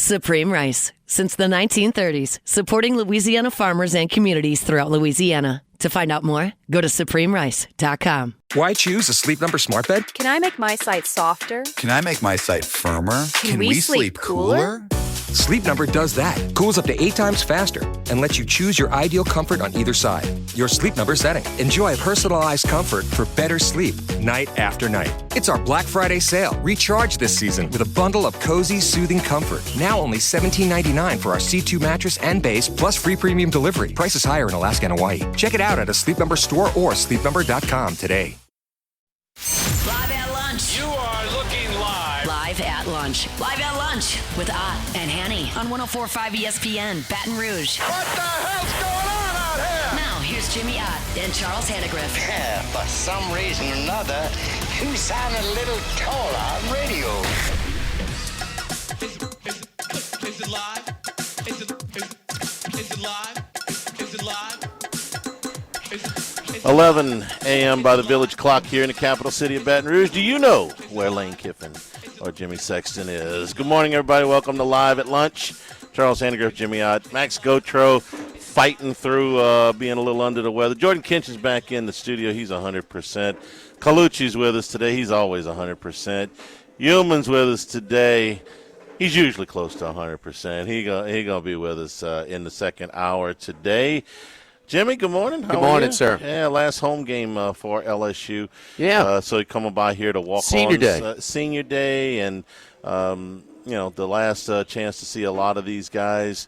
Supreme Rice. Since the 1930s, supporting Louisiana farmers and communities throughout Louisiana. To find out more, go to supremerice.com. Why choose a Sleep Number smart bed? Can I make my site softer? Can I make my site firmer? Can we sleep cooler? Sleep Number does that. Cools up to 8 times faster and lets you choose your ideal comfort on either side. Your Sleep Number setting. Enjoy personalized comfort for better sleep night after night. It's our Black Friday sale. Recharge this season with a bundle of cozy, soothing comfort. Now only $17.99 for our C2 mattress and base, plus free premium delivery. Prices higher in Alaska and Hawaii. Check it out at a Sleep Number store or sleepnumber.com today. Live at lunch. You are looking live. Live at lunch. Live at lunch with Ott and Hanny on 104.5 ESPN, Baton Rouge. What the hell's going on out here? Now, here's Jimmy Ott and Charles Hannegriff. Yeah, for some reason or another, you sound a little taller on radio. Is it live? Is it live? Is it live? 11 a.m. by the village clock here in the capital city of Baton Rouge. Do you know where Lane Kiffin or Jimmy Sexton is? Good morning, everybody. Welcome to Live at Lunch. Charles Hannegriff, Jimmy Ott, Max Gotro fighting through being a little under the weather. Jordan Kinch is back in the studio. He's 100%. Colucci's with us today. He's always 100%. Ullman's with us today. He's usually close to 100%. He gonna be with us in the second hour today. Jimmy, good morning. Good morning, sir. Yeah, last home game for LSU. Yeah. So you're coming by here to walk Senior on. Day. Senior Day, and, the last chance to see a lot of these guys.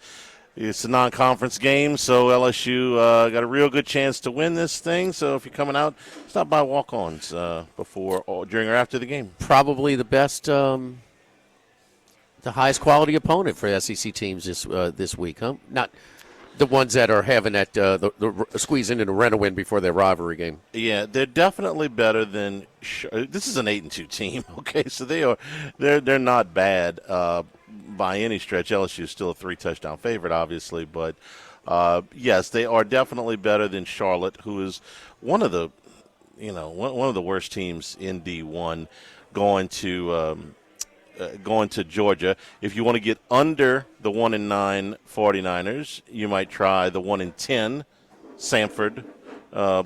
It's a non-conference game, so LSU got a real good chance to win this thing. So if you're coming out, stop by walk-ons before, during, or after the game. Probably the best, the highest quality opponent for SEC teams this week, huh? Not the ones that are having that the squeezing in a rent-a-win before their rivalry game. Yeah, they're definitely better than. This is an 8-2 team. Okay, so they're not bad by any stretch. LSU is still a 3-touchdown favorite, obviously, but yes, they are definitely better than Charlotte, who is one of the one of the worst teams in D1, going to Georgia. If you want to get under the 1-9 49ers, you might try the 1-10 Samford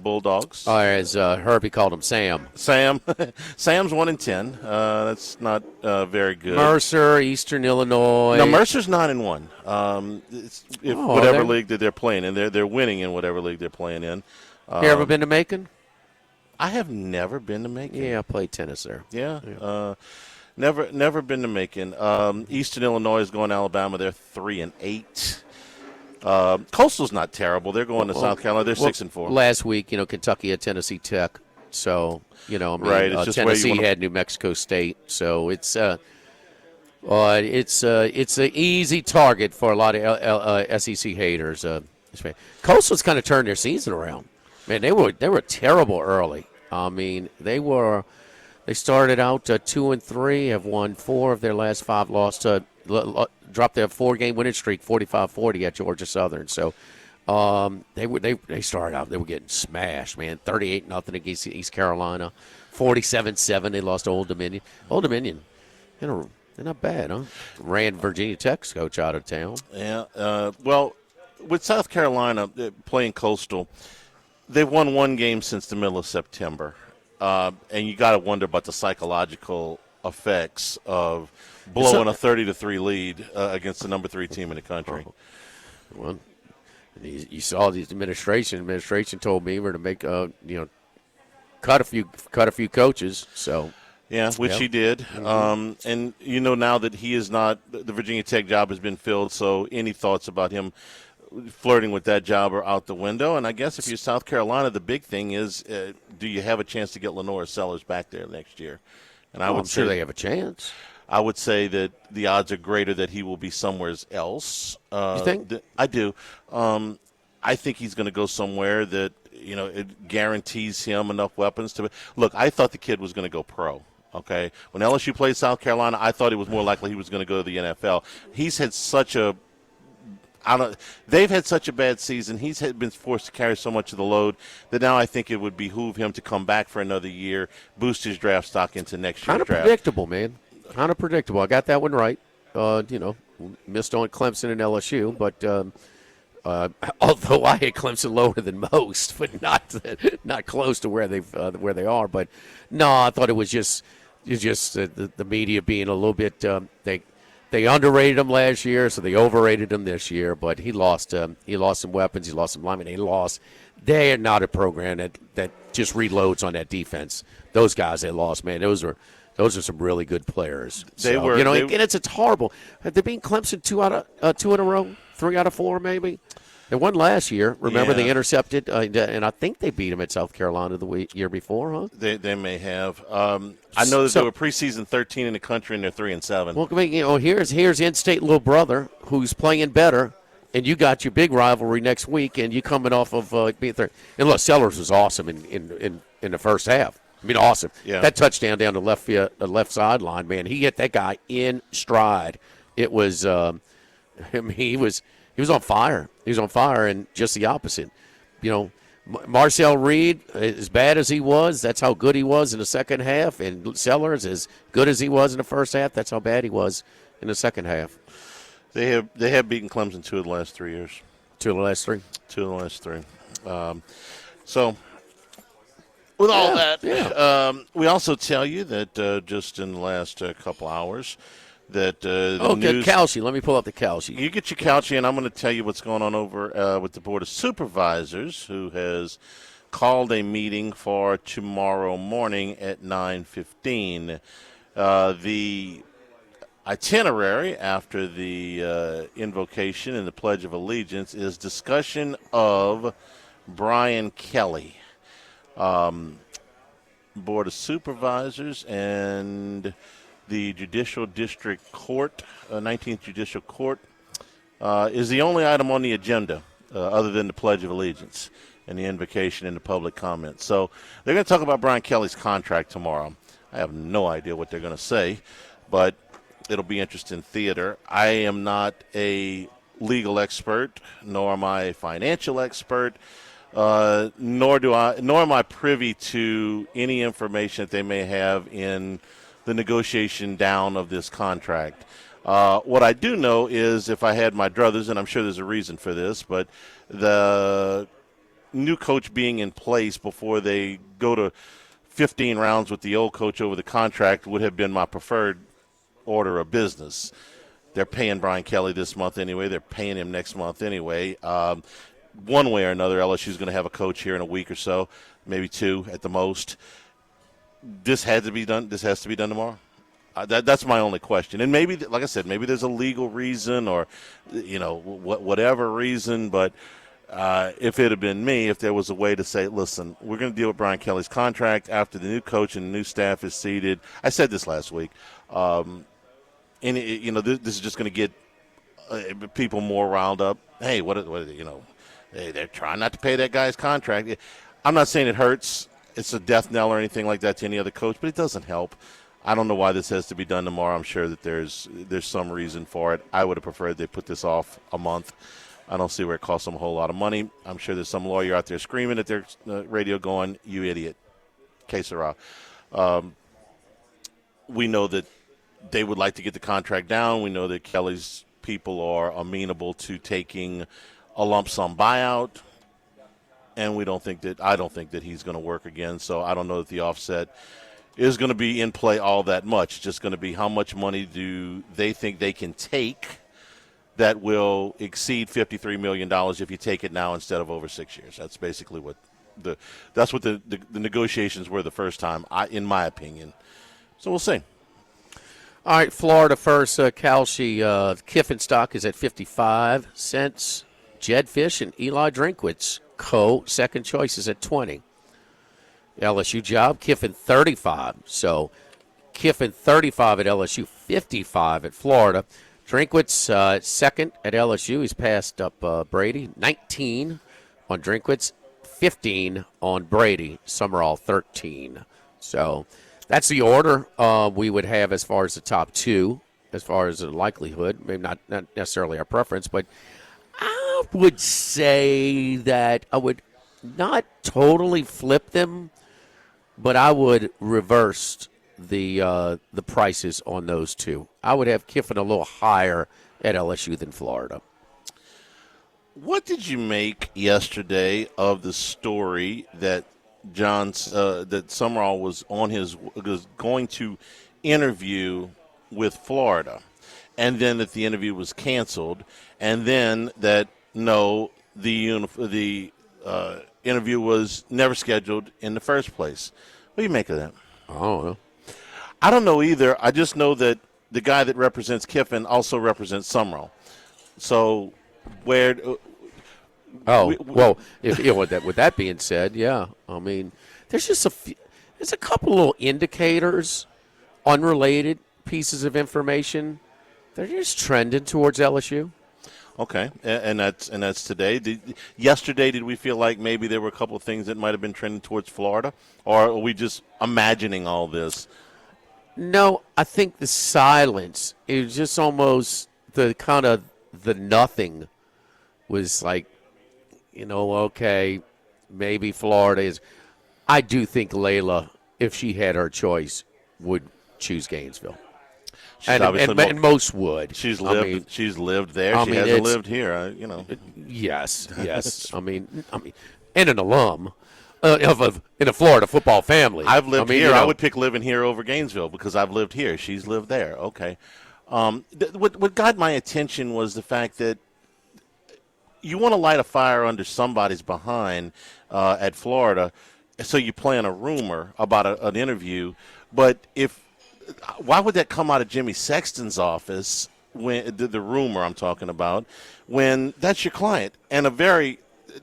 Bulldogs. As Herbie called him, Sam. Sam's 1-10. That's not very good. Mercer, Eastern Illinois. No, Mercer's 9-1. Whatever league that they're playing in, they're winning in whatever league they're playing in. You ever been to Macon? I have never been to Macon. Yeah, I played tennis there. Yeah. Never been to Macon. Eastern Illinois is going to Alabama. They're 3-8. Coastal's not terrible. They're going to South Carolina. They're 6-4. Last week, Kentucky had Tennessee Tech. So, right. It's just Tennessee had New Mexico State. So it's an easy target for a lot of SEC haters. Coastal's kind of turned their season around. Man, they were terrible early. I mean, they started out 2-3, have won 4 of their last 5, lost dropped their 4-game winning streak, 45-40 at Georgia Southern. So they started out, they were getting smashed, man. 38-0 against East Carolina, 47-7. They lost to Old Dominion. Old Dominion, they're not bad, huh? Ran Virginia Tech's coach out of town. Yeah. Well, with South Carolina playing Coastal, they've won 1 game since the middle of September. And you got to wonder about the psychological effects of blowing a 30-3 lead against the number 3 team in the country. Well, you saw the administration. Administration told Beaver to make cut a few coaches. So yeah, which he did. Mm-hmm. And now that he is not, the Virginia Tech job has been filled. So any thoughts about him flirting with that job are out the window? And I guess if you're South Carolina, the big thing is, do you have a chance to get Lenora Sellers back there next year? And I'm sure they have a chance. I would say that the odds are greater that he will be somewhere else. You think? I do. I think he's going to go somewhere that it guarantees him enough weapons to. Look, I thought the kid was going to go pro. Okay, when LSU played South Carolina, I thought it was more likely he was going to go to the NFL. He's had such a they've had such a bad season. He's been forced to carry so much of the load that now I think it would behoove him to come back for another year, boost his draft stock into next year's draft. Kind of predictable, man. Kind of predictable. I got that one right. missed on Clemson and LSU, but although I had Clemson lower than most, but not close to where they are. But no, I thought it was just the media being a little bit they underrated him last year, so they overrated him this year. But he lost some weapons, he lost some linemen, They are not a program that just reloads on that defense. Those guys they lost, man, those are some really good players. And it's horrible. Have they beaten Clemson two in a row, 3 out of 4 maybe? They won last year. Remember, they intercepted, and I think they beat them at South Carolina the year before, huh? They may have. I know that they were preseason 13 in the country, and they're 3-7. Well, here's in-state little brother who's playing better, and you got your big rivalry next week, and you coming off of being third. And look, Sellers was awesome in the first half. I mean, awesome. Yeah. That touchdown down the left sideline, man, he hit that guy in stride. It was, he was on fire. He was on fire, and just the opposite. Marcel Reed, as bad as he was, that's how good he was in the second half. And Sellers, as good as he was in the first half, that's how bad he was in the second half. They have beaten Clemson 2 of the last 3 years. 2 of the last 3? 2 of the last 3. So with all that, we also tell you that just in the last couple hours that news. Calci. Let me pull up the Calci. You get your Calci, and I'm going to tell you what's going on over with the Board of Supervisors, who has called a meeting for tomorrow morning at 9:15. The itinerary after the invocation and the Pledge of Allegiance is discussion of Brian Kelly. Board of Supervisors and the Judicial District Court, 19th Judicial Court, is the only item on the agenda other than the Pledge of Allegiance and the invocation and the public comment. So they're going to talk about Brian Kelly's contract tomorrow. I have no idea what they're going to say, but it'll be interesting theater. I am not a legal expert, nor am I a financial expert, nor am I privy to any information that they may have in the negotiation down of this contract. What I do know is, if I had my druthers, and I'm sure there's a reason for this, but the new coach being in place before they go to 15 rounds with the old coach over the contract would have been my preferred order of business. They're paying Brian Kelly this month anyway. They're paying him next month anyway. One way or another, LSU's going to have a coach here in a week or so, maybe 2 at the most. This has to be done. This has to be done tomorrow. That's my only question. And maybe, like I said, maybe there's a legal reason or, whatever reason. But if it had been me, if there was a way to say, listen, we're going to deal with Brian Kelly's contract after the new coach and the new staff is seated. I said this last week. This is just going to get people more riled up. Hey, they're trying not to pay that guy's contract. I'm not saying it hurts. It's a death knell or anything like that to any other coach, but it doesn't help. I don't know why this has to be done tomorrow. I'm sure that there's some reason for it. I would have preferred they put this off a month. I don't see where it costs them a whole lot of money. I'm sure there's some lawyer out there screaming at their radio going, you idiot. Que sera. We know that they would like to get the contract down. We know that Kelly's people are amenable to taking a lump sum buyout. And I don't think that he's going to work again. So I don't know that the offset is going to be in play all that much. It's just going to be how much money do they think they can take that will exceed $53 million if you take it now instead of over 6 years. That's basically what the negotiations were the first time, in my opinion. So we'll see. All right, Florida first. Calci Kiffin stock is at 55 cents. Jed Fish and Eli Drinkwitz second choice is at 20. LSU job, Kiffin 35. So Kiffin 35 at LSU, 55 at Florida. Drinkwitz second at LSU. He's passed up Brady. 19 on Drinkwitz, 15 on Brady. Summerall 13. So that's the order we would have as far as the top 2, as far as the likelihood. Maybe not necessarily our preference, but I would say that I would not totally flip them, but I would reverse the prices on those 2. I would have Kiffin a little higher at LSU than Florida. What did you make yesterday of the story that that Summerall was going to interview with Florida, and then that the interview was canceled, and then that the interview was never scheduled in the first place? What do you make of that? I don't know. I don't know either. I just know that the guy that represents Kiffin also represents Summerall. So where? With that being said, yeah. I mean, there's just there's a couple little indicators, unrelated pieces of information. They're just trending towards LSU. Okay, and that's today. Yesterday, did we feel like maybe there were a couple of things that might have been trending towards Florida, or are we just imagining all this? No, I think the silence is just almost the kind of the nothing was like, okay, maybe Florida is. I do think Layla, if she had her choice, would choose Gainesville. And most would. She's lived there. She hasn't lived here. Yes. I mean, and an alum in a Florida football family. I've lived here. I would pick living here over Gainesville because I've lived here. She's lived there. Okay. What got my attention was the fact that you want to light a fire under somebody's behind at Florida, so you plan a rumor about an interview. But why would that come out of Jimmy Sexton's office, when the rumor I'm talking about, when that's your client and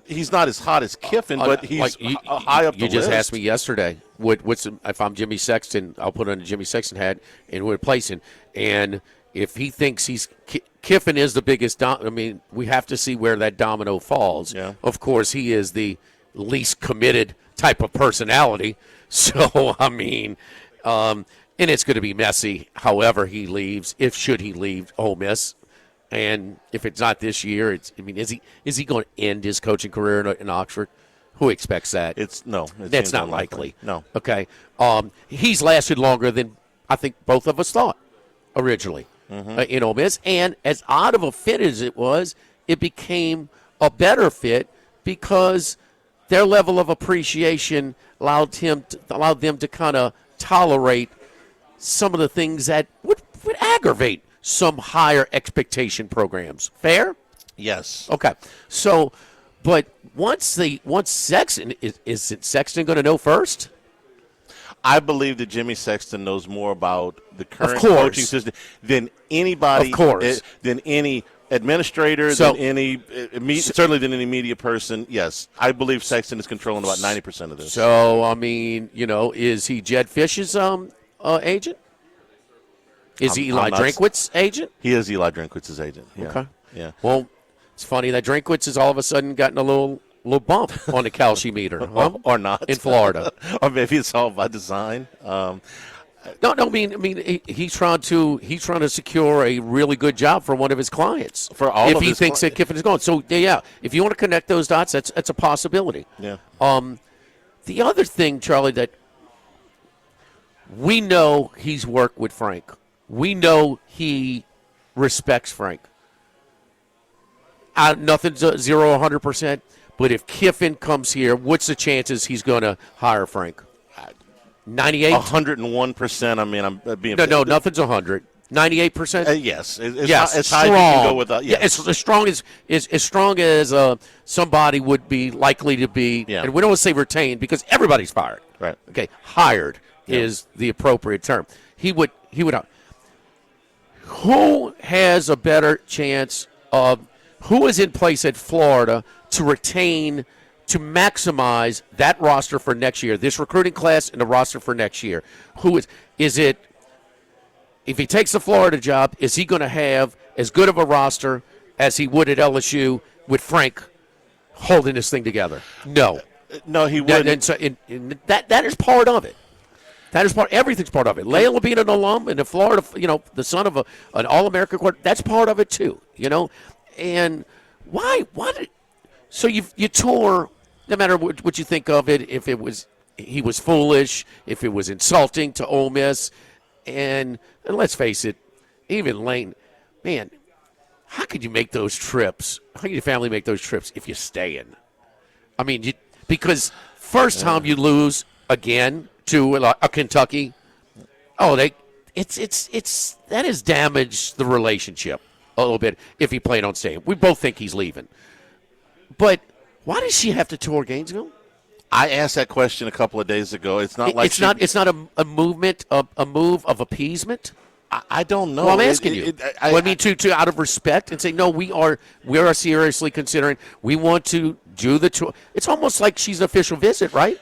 he's not as hot as Kiffin, but he's high up the list. You just asked me yesterday, if I'm Jimmy Sexton, I'll put on a Jimmy Sexton hat and we're placing. And if he thinks Kiffin is the biggest, we have to see where that domino falls. Yeah. Of course, he is the least committed type of personality. So, and it's going to be messy however he leaves, should he leave Ole Miss. And if it's not this year, is he going to end his coaching career in Oxford? Who expects that? That's not likely. No. Okay. He's lasted longer than I think both of us thought originally in Ole Miss. And as odd of a fit as it was, it became a better fit because their level of appreciation allowed them to kind of tolerate some of the things that would aggravate some higher expectation programs. Fair? Yes. Okay. So, but once Sexton, is Sexton going to know first? I believe that Jimmy Sexton knows more about the current coaching system than anybody. Of course. Than any administrator, certainly than any media person. Yes, I believe Sexton is controlling about 90% of this. So, is he Jed Fish's agent? Is he Eli Drinkwitz's agent? He is Eli Drinkwitz's agent. Yeah. Okay. Yeah. Well, it's funny that Drinkwitz has all of a sudden gotten a little bump on the Kalshi meter, huh? Or not in Florida, or maybe it's all by design. No. He's trying to secure a really good job for one of his clients. For all if he thinks that Kiffin is going. So yeah, if you want to connect those dots, that's a possibility. Yeah. The other thing, Charlie, that we know he's worked with Frank. We know he respects Frank. Nothing's 0 100%. But if Kiffin comes here, what's the chances he's going to hire Frank? 98? 101%. I'm being no, nothing's 100. 98%. Yes, yes, as high as you can go with that. Yes. Yeah, as strong as somebody would be likely to be. Yeah. And we don't want to say retained because everybody's fired. Right. Okay, hired is the appropriate term. He would. Who has a better chance of? Who is in place at Florida to retain, to maximize that roster for next year, this recruiting class and the roster for next year? Is it, if he takes the Florida job, is he going to have as good of a roster as he would at LSU with Frank holding this thing together? No. No, he wouldn't. That is part of it. Everything's part of it. Layla being an alum and the Florida, the son of an All-American quarterback, that's part of it too, And why so you tore, no matter what you think of it, if he was foolish, if it was insulting to Ole Miss, and let's face it, even Lane, man, how could you make those trips? How can your family make those trips if you're staying? I mean, because first time you lose again to a Kentucky, that has damaged the relationship a little bit if he planned on staying. We both think he's leaving. But why does she have to tour Gainesville? I asked that question a couple of days ago. It's not like it's not a movement, a move of appeasement. I don't know. Well, I'm asking you. I mean, to out of respect and say, no, we are seriously considering. We want to do the tour. It's almost like she's an official visit, right?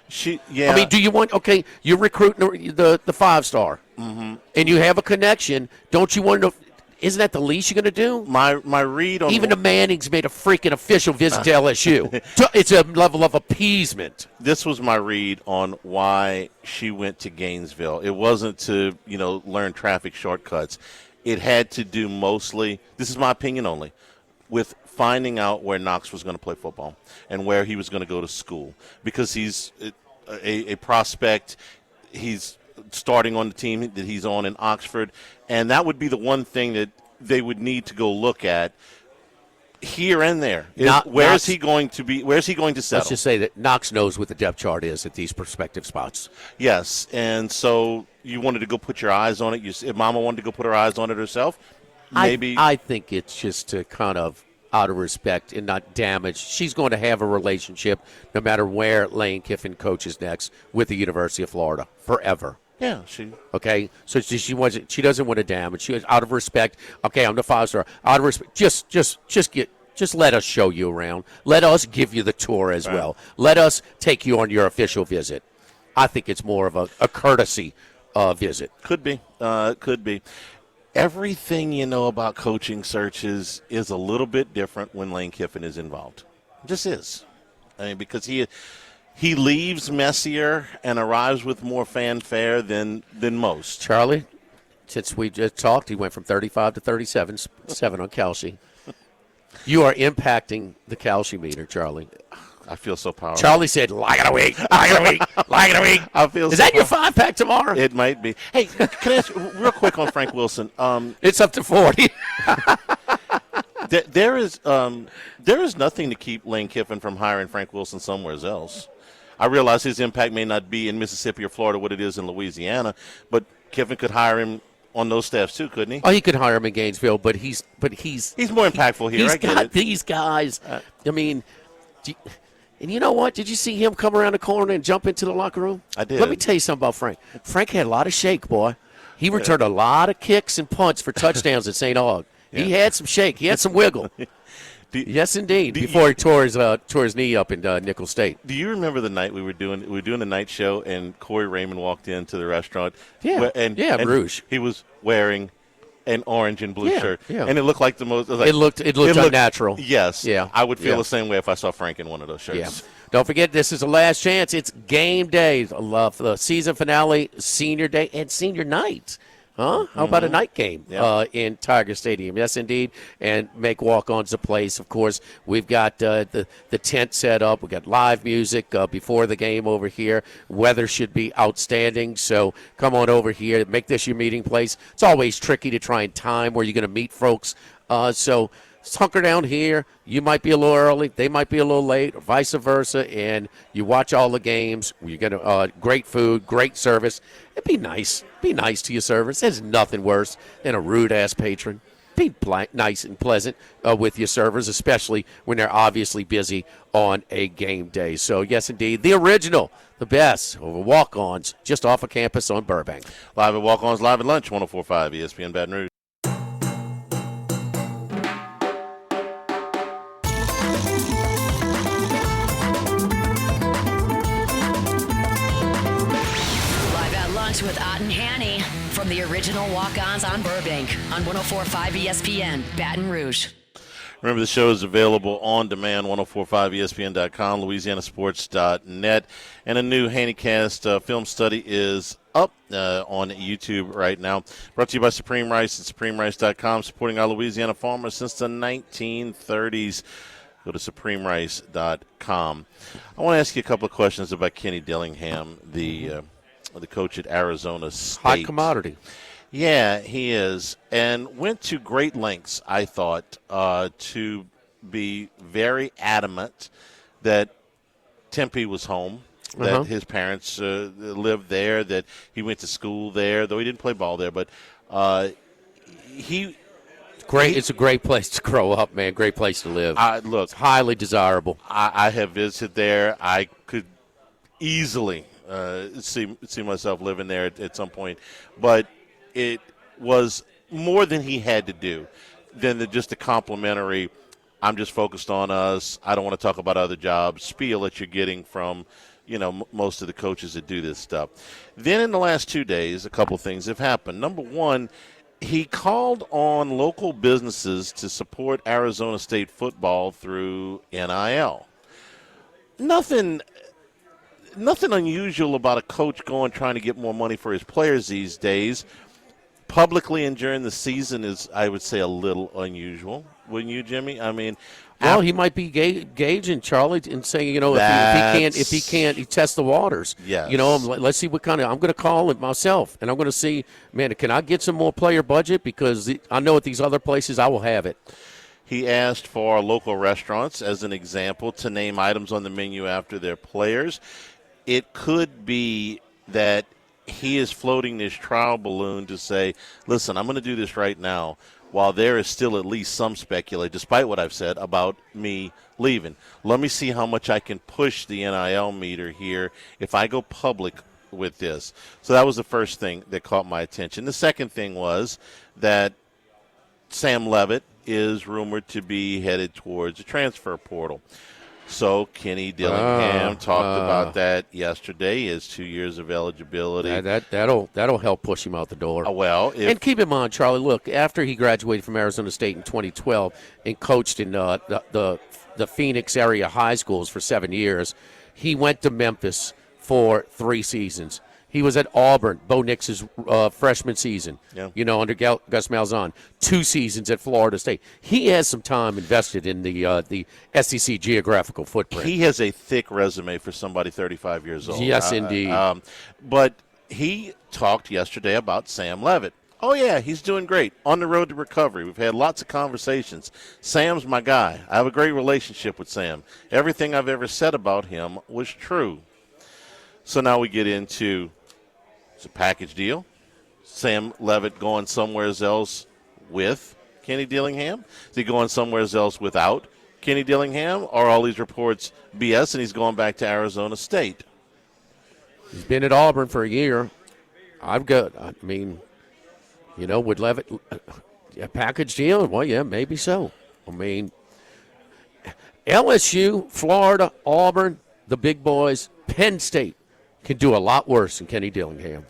Yeah. I mean, do you want? Okay, you're recruiting the 5-star, and you have a connection. Don't you want to? Isn't that the least you're going to do? My read on even the Mannings made a freaking official visit to LSU. It's a level of appeasement. This was my read on why she went to Gainesville. It wasn't to learn traffic shortcuts. It had to do mostly. This is my opinion only, with finding out where Knox was going to play football and where he was going to go to school, because he's a prospect. He's starting on the team that he's on in Oxford, and that would be the one thing that they would need to go look at here and there. Where is he going to be? Where is he going to settle? Let's just say that Knox knows what the depth chart is at these prospective spots. Yes, and so you wanted to go put your eyes on it. If Mama wanted to go put her eyes on it herself, maybe. I think it's just to kind of out of respect and not damage. She's going to have a relationship no matter where Lane Kiffin coaches next with the University of Florida forever. Yeah, okay. So she doesn't want to damage. She was out of respect. Okay, I'm the 5-star. Out of respect, just let us show you around. Let us give you the tour as well. Let us take you on your official visit. I think it's more of a courtesy visit. Could be. Could be. Everything you know about coaching searches is a little bit different when Lane Kiffin is involved. It just is. I mean, because he leaves messier and arrives with more fanfare than most. Charlie, since we just talked, he went from 35 to 37, 7 on Kalshi. You are impacting the Kalshi meter, Charlie. I feel so powerful. Charlie said, like it a week, like it a week, like it a week. I feel Is that your 5-pack tomorrow? It might be. Hey, can I ask you real quick on Frank Wilson? It's up to 40. There is nothing to keep Lane Kiffin from hiring Frank Wilson somewhere else. I realize his impact may not be in Mississippi or Florida what it is in Louisiana, but Kiffin could hire him on those staffs too, couldn't he? Oh, he could hire him in Gainesville, but he's more impactful here. He's got these guys. I mean, and you know what? Did you see him come around the corner and jump into the locker room? I did. Let me tell you something about Frank. Frank had a lot of shake, boy. He returned a lot of kicks and punts for touchdowns at St. Aug. Yeah. He had some shake. He had some wiggle. Yes, indeed. Before he tore his knee up in Nickel State. Do you remember the night we were doing the night show and Corey Raymond walked into the restaurant? Yeah, and Rouge. He was wearing an orange and blue shirt, yeah. and it looked like the most. It looked unnatural. Yes, yeah. I would feel the same way if I saw Frank in one of those shirts. Yeah. Don't forget, this is the last chance. It's game day, the season finale, senior day, and senior night. Huh? How about a night game in Tiger Stadium? Yes, indeed. And make walk-ons a place. Of course, we've got the tent set up. We've got live music before the game over here. Weather should be outstanding, so come on over here. Make this your meeting place. It's always tricky to try and time where you're going to meet folks. So hunker down here. You might be a little early. They might be a little late, or vice versa. And you watch all the games. You get great food, great service. It'd be nice. Be nice to your servers. There's nothing worse than a rude-ass patron. Be nice and pleasant with your servers, especially when they're obviously busy on a game day. So, yes, indeed, the original, the best over walk-ons just off of campus on Burbank. Live at Walk-Ons, live at lunch, 104.5 ESPN Baton Rouge. With Ott and Hanny from the original Walk-Ons on Burbank on 104.5 ESPN Baton Rouge. Remember, the show is available on demand, 1045ESPN.com, LouisianaSports.net, and a new Hannycast film study is up on YouTube right now. Brought to you by Supreme Rice at SupremeRice.com, supporting our Louisiana farmers since the 1930s. Go to SupremeRice.com. I want to ask you a couple of questions about Kenny Dillingham, the coach at Arizona State. Hot commodity. Yeah, he is, and went to great lengths, I thought, to be very adamant that Tempe was home, that his parents lived there, that he went to school there, though he didn't play ball there, but it's a great place to grow up, man. Great place to live. Look, it's highly desirable. I have visited there. I could easily see myself living there at some point, but it was more than he had to do than just a complimentary, I'm just focused on us, I don't want to talk about other jobs, spiel that you're getting from, most of the coaches that do this stuff. Then in the last 2 days, a couple things have happened. Number one, he called on local businesses to support Arizona State football through NIL. Nothing unusual about a coach trying to get more money for his players these days. Publicly and during the season is, I would say, a little unusual. Wouldn't you, Jimmy? I mean, well, he might be gauging Charlie and saying, if he can't, he tests the waters. Yes. Let's see what kind of. I'm going to call it myself, and I'm going to see, man, can I get some more player budget, because I know at these other places I will have it. He asked for local restaurants, as an example, to name items on the menu after their players. It could be that he is floating this trial balloon to say, listen, I'm going to do this right now while there is still at least some speculation, despite what I've said, about me leaving. Let me see how much I can push the NIL meter here if I go public with this. So that was the first thing that caught my attention. The second thing was that Sam Levitt is rumored to be headed towards a transfer portal. So Kenny Dillingham talked about that yesterday. His 2 years of eligibility. That'll help push him out the door. And keep in mind, Charlie, look, after he graduated from Arizona State in 2012 and coached in the Phoenix area high schools for 7 years, he went to Memphis for 3 seasons. He was at Auburn, Bo Nix's freshman season, under Gus Malzahn. 2 seasons at Florida State. He has some time invested in the SEC geographical footprint. He has a thick resume for somebody 35 years old. Yes, indeed. But he talked yesterday about Sam Levitt. Oh, yeah, he's doing great. On the road to recovery. We've had lots of conversations. Sam's my guy. I have a great relationship with Sam. Everything I've ever said about him was true. So now we get into, it's a package deal. Sam Levitt going somewhere else with Kenny Dillingham? Is he going somewhere else without Kenny Dillingham? Or are all these reports BS and he's going back to Arizona State? He's been at Auburn for a year. Would Levitt a package deal? Well, yeah, maybe so. LSU, Florida, Auburn, the big boys, Penn State can do a lot worse than Kenny Dillingham.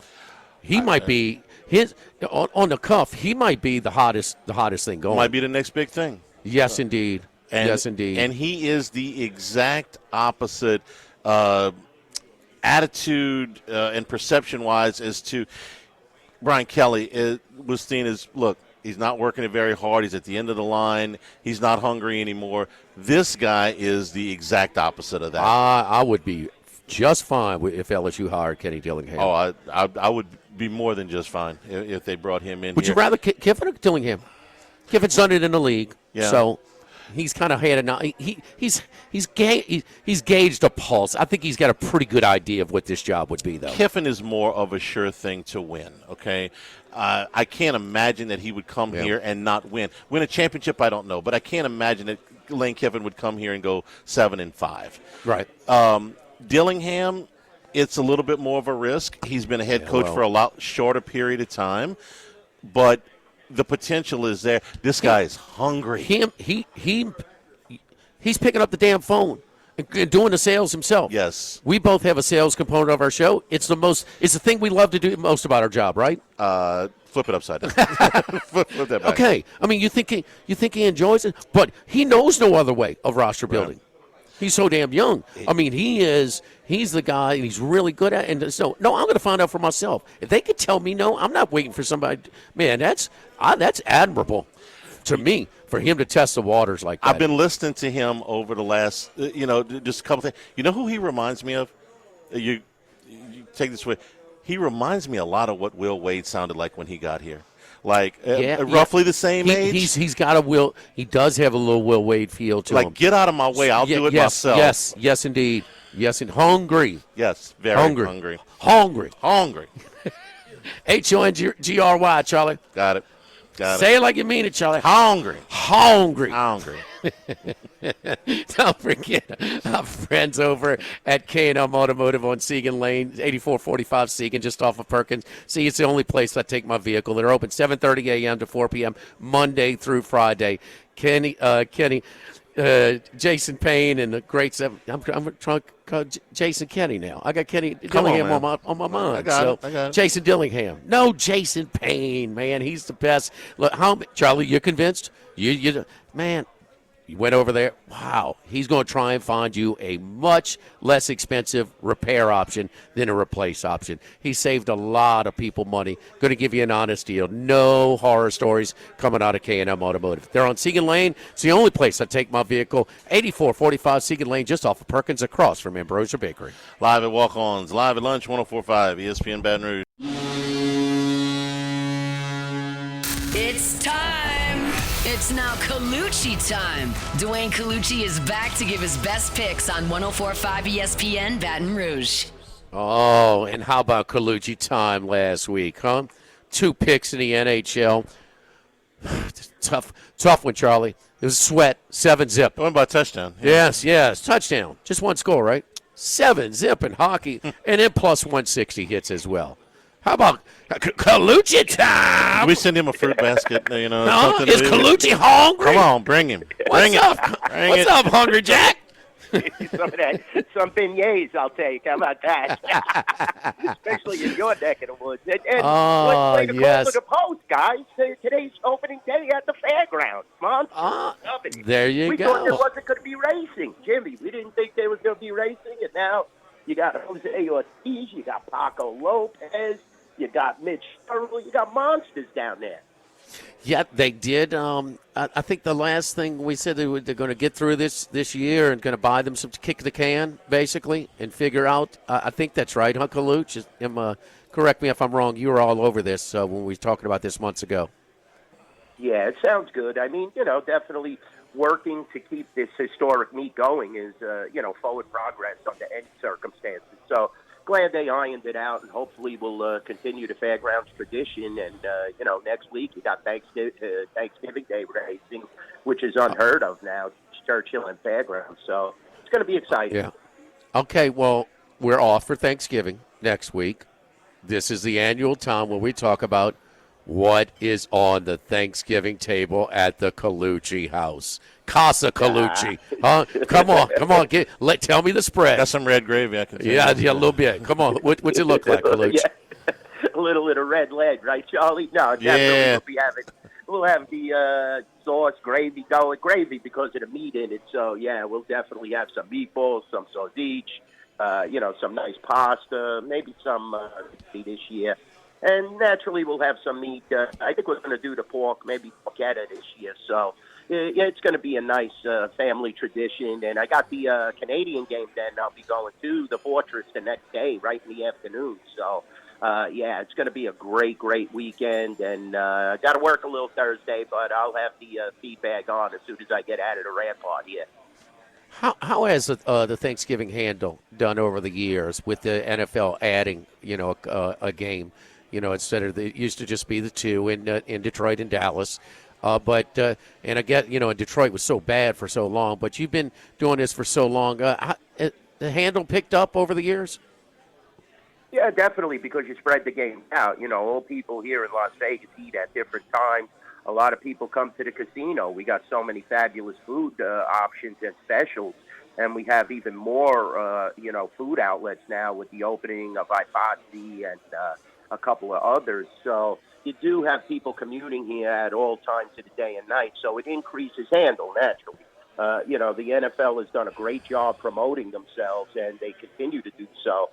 He might be on the cuff. He might be the hottest thing going. Might be the next big thing. Yes, indeed. Yes, indeed. And he is the exact opposite attitude and perception-wise as to Brian Kelly. Was seen as, look, he's not working it very hard. He's at the end of the line. He's not hungry anymore. This guy is the exact opposite of that. I would be just fine if LSU hired Kenny Dillingham. Oh, I would be more than just fine if they brought him in. Would you rather Kiffin or Dillingham? Kiffin's done it in the league, so he's kind of had a he's gauged a pulse. I think he's got a pretty good idea of what this job would be, though. Kiffin is more of a sure thing to win. Okay, I can't imagine that he would come here and not win a championship. I don't know, but I can't imagine that Lane Kiffin would come here and go 7-5. Right. Dillingham, it's a little bit more of a risk. He's been a head coach for a lot shorter period of time, but the potential is there. This guy is hungry. He's picking up the damn phone and doing the sales himself. Yes. We both have a sales component of our show. It's the thing we love to do most about our job, right? Flip it upside down. flip that back. Okay. You think he enjoys it, but he knows no other way of roster building. Right. He's so damn young. He's the guy, and he's really good at it. And so, no, I'm going to find out for myself. If they could tell me no, I'm not waiting for somebody. Man, that's admirable to me for him to test the waters like that. I've been listening to him over the last, just a couple things. You know who he reminds me of? You take this way. he reminds me a lot of what Will Wade sounded like when he got here. Like Yeah, roughly the same age. He's got a Will. He does have a little Will Wade feel to him. Like, get out of my way. I'll do it myself. Yes, indeed. Yes, and hungry. Yes, very hungry. Hungry. H-O-N-G-R-Y, Charlie. Got it. Say it like you mean it, Charlie. Hungry. Don't forget our friends over at K&M Automotive on Segan Lane, 8445 Segan, just off of Perkins. See, it's the only place I take my vehicle. They're open 7:30 a.m. to 4 p.m. Monday through Friday. Kenny, Jason Payne, and the great seven. I'm trying to call Jason Kenny now. I got Kenny Dillingham on my mind. I got it. Jason Dillingham. No, Jason Payne, man. He's the best. Look, Charlie, you're convinced? Man, you went over there. Wow. He's going to try and find you a much less expensive repair option than a replace option. He saved a lot of people money. Going to give you an honest deal. No horror stories coming out of K&M Automotive. They're on Segan Lane. It's the only place I take my vehicle. 8445 Segan Lane, just off of Perkins, across from Ambrosia Bakery. Live at Walk-Ons. Live at Lunch, 104.5 ESPN Baton Rouge. It's time. It's now Colucci time. Dwayne Colucci is back to give his best picks on 104.5 ESPN Baton Rouge. Oh, and how about Colucci time last week, huh? 2 picks in the NHL. Tough one, Charlie. It was sweat, 7-zip. Went by touchdown. Yes, touchdown. Just one score, right? 7-zip in hockey, and then plus 160 hits as well. How about Colucci time? Can we send him a fruit basket? No, is Colucci hungry? Come on, bring him. What's up, Hungry Jack? Some beignets I'll take. How about that? Especially in your neck of the woods. And let's play the call of the post, guys. Today's opening day at the fairgrounds. There you we go. thought there wasn't going to be racing. Jimmy, we didn't think there was going to be racing, and now you got Jose Ortiz, you got Paco Lopez, you got Mitch Sherrill, you got monsters down there. Yeah, they did. I think the last thing we said they're going to get through this year and going to buy them some kick the can, basically, and figure out. I think that's right, huh, Kaluch? Correct me if I'm wrong. You were all over this when we were talking about this months ago. Yeah, it sounds good. I mean, definitely working to keep this historic meet going is, forward progress under any circumstances. So glad they ironed it out, and hopefully we'll continue the fairgrounds tradition. And, next week you got Thanksgiving Day racing, which is unheard of now, Churchill and Fairgrounds. So it's going to be exciting. Yeah. Okay, well, we're off for Thanksgiving next week. This is the annual time when we talk about what is on the Thanksgiving table at the Colucci house. Casa Colucci. Huh? Come on. Tell me the spread. Got some red gravy, I can tell you. Yeah, a little bit. Come on. What's it look like, Colucci? Yeah. A little bit of red lead, right, Charlie? No, definitely we'll have the sauce, gravy because of the meat in it. So, yeah, we'll definitely have some meatballs, some sausage, some nice pasta, maybe some this year. And naturally, we'll have some meat. I think we're going to do the pork, maybe porchetta this year. So, it's going to be a nice family tradition. And I got the Canadian game then. I'll be going to the Fortress the next day, right in the afternoon. So, it's going to be a great, great weekend. And got to work a little Thursday, but I'll have the feed bag on as soon as I get out of the rampart here. How has the Thanksgiving handle done over the years with the NFL adding, a game? Instead of it used to just be the 2 in Detroit and Dallas. And I get, Detroit was so bad for so long, but you've been doing this for so long. The handle picked up over the years? Yeah, definitely, because you spread the game out. All people here in Las Vegas eat at different times. A lot of people come to the casino. We got so many fabulous food options and specials. And we have even more, food outlets now with the opening of Ipazzi and a couple of others. So you do have people commuting here at all times of the day and night. So it increases handle naturally. The NFL has done a great job promoting themselves, and they continue to do so.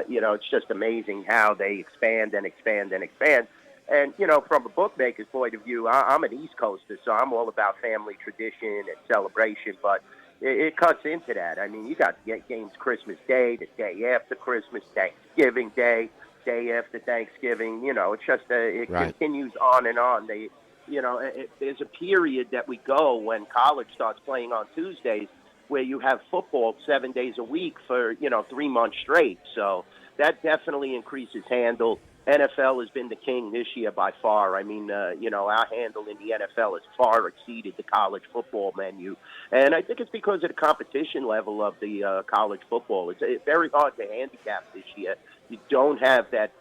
It's just amazing how they expand and expand and expand. And, from a bookmaker's point of view, I'm an East Coaster, so I'm all about family tradition and celebration. But it cuts into that. I mean, you got games Christmas Day, the day after Christmas, Thanksgiving Day. day after Thanksgiving. It's just it Right. continues on and on. There's a period that we go when college starts playing on Tuesdays where you have football 7 days a week for 3 months straight. So that definitely increases handle. NFL has been the king this year by far. I mean, our handle in the NFL has far exceeded the college football menu. And I think it's because of the competition level of the college football. It's very hard to handicap this year. You don't have that,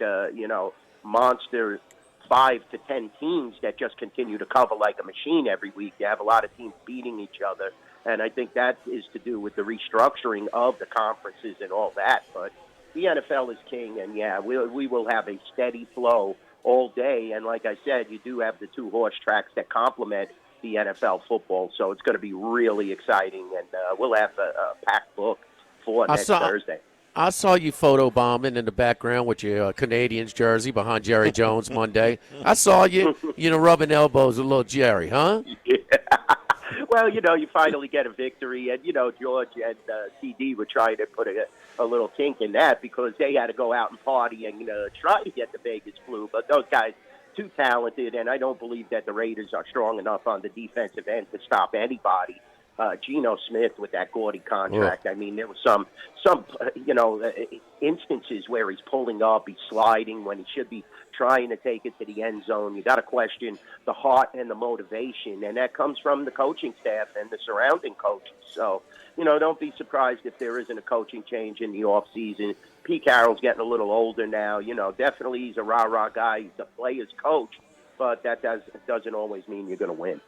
monster 5 to 10 teams that just continue to cover like a machine every week. You have a lot of teams beating each other. And I think that is to do with the restructuring of the conferences and all that. But the NFL is king, and we will have a steady flow all day. And like I said, you do have the 2 horse tracks that complement the NFL football, so it's going to be really exciting. And we'll have a packed book for next Thursday. I saw you photobombing in the background with your Canadians jersey behind Jerry Jones Monday. I saw you, rubbing elbows with little Jerry, huh? Yeah. Well, you finally get a victory, and, George and CD were trying to put a little kink in that because they had to go out and party and try to get the Vegas flu. But those guys, too talented, and I don't believe that the Raiders are strong enough on the defensive end to stop anybody. Geno Smith with that gaudy contract. I mean, there was some instances where he's pulling up, he's sliding when he should be trying to take it to the end zone. You got to question the heart and the motivation, and that comes from the coaching staff and the surrounding coaches. So, don't be surprised if there isn't a coaching change in the off season. Pete Carroll's getting a little older now. Definitely he's a rah-rah guy. He's the player's coach, but that doesn't always mean you're going to win.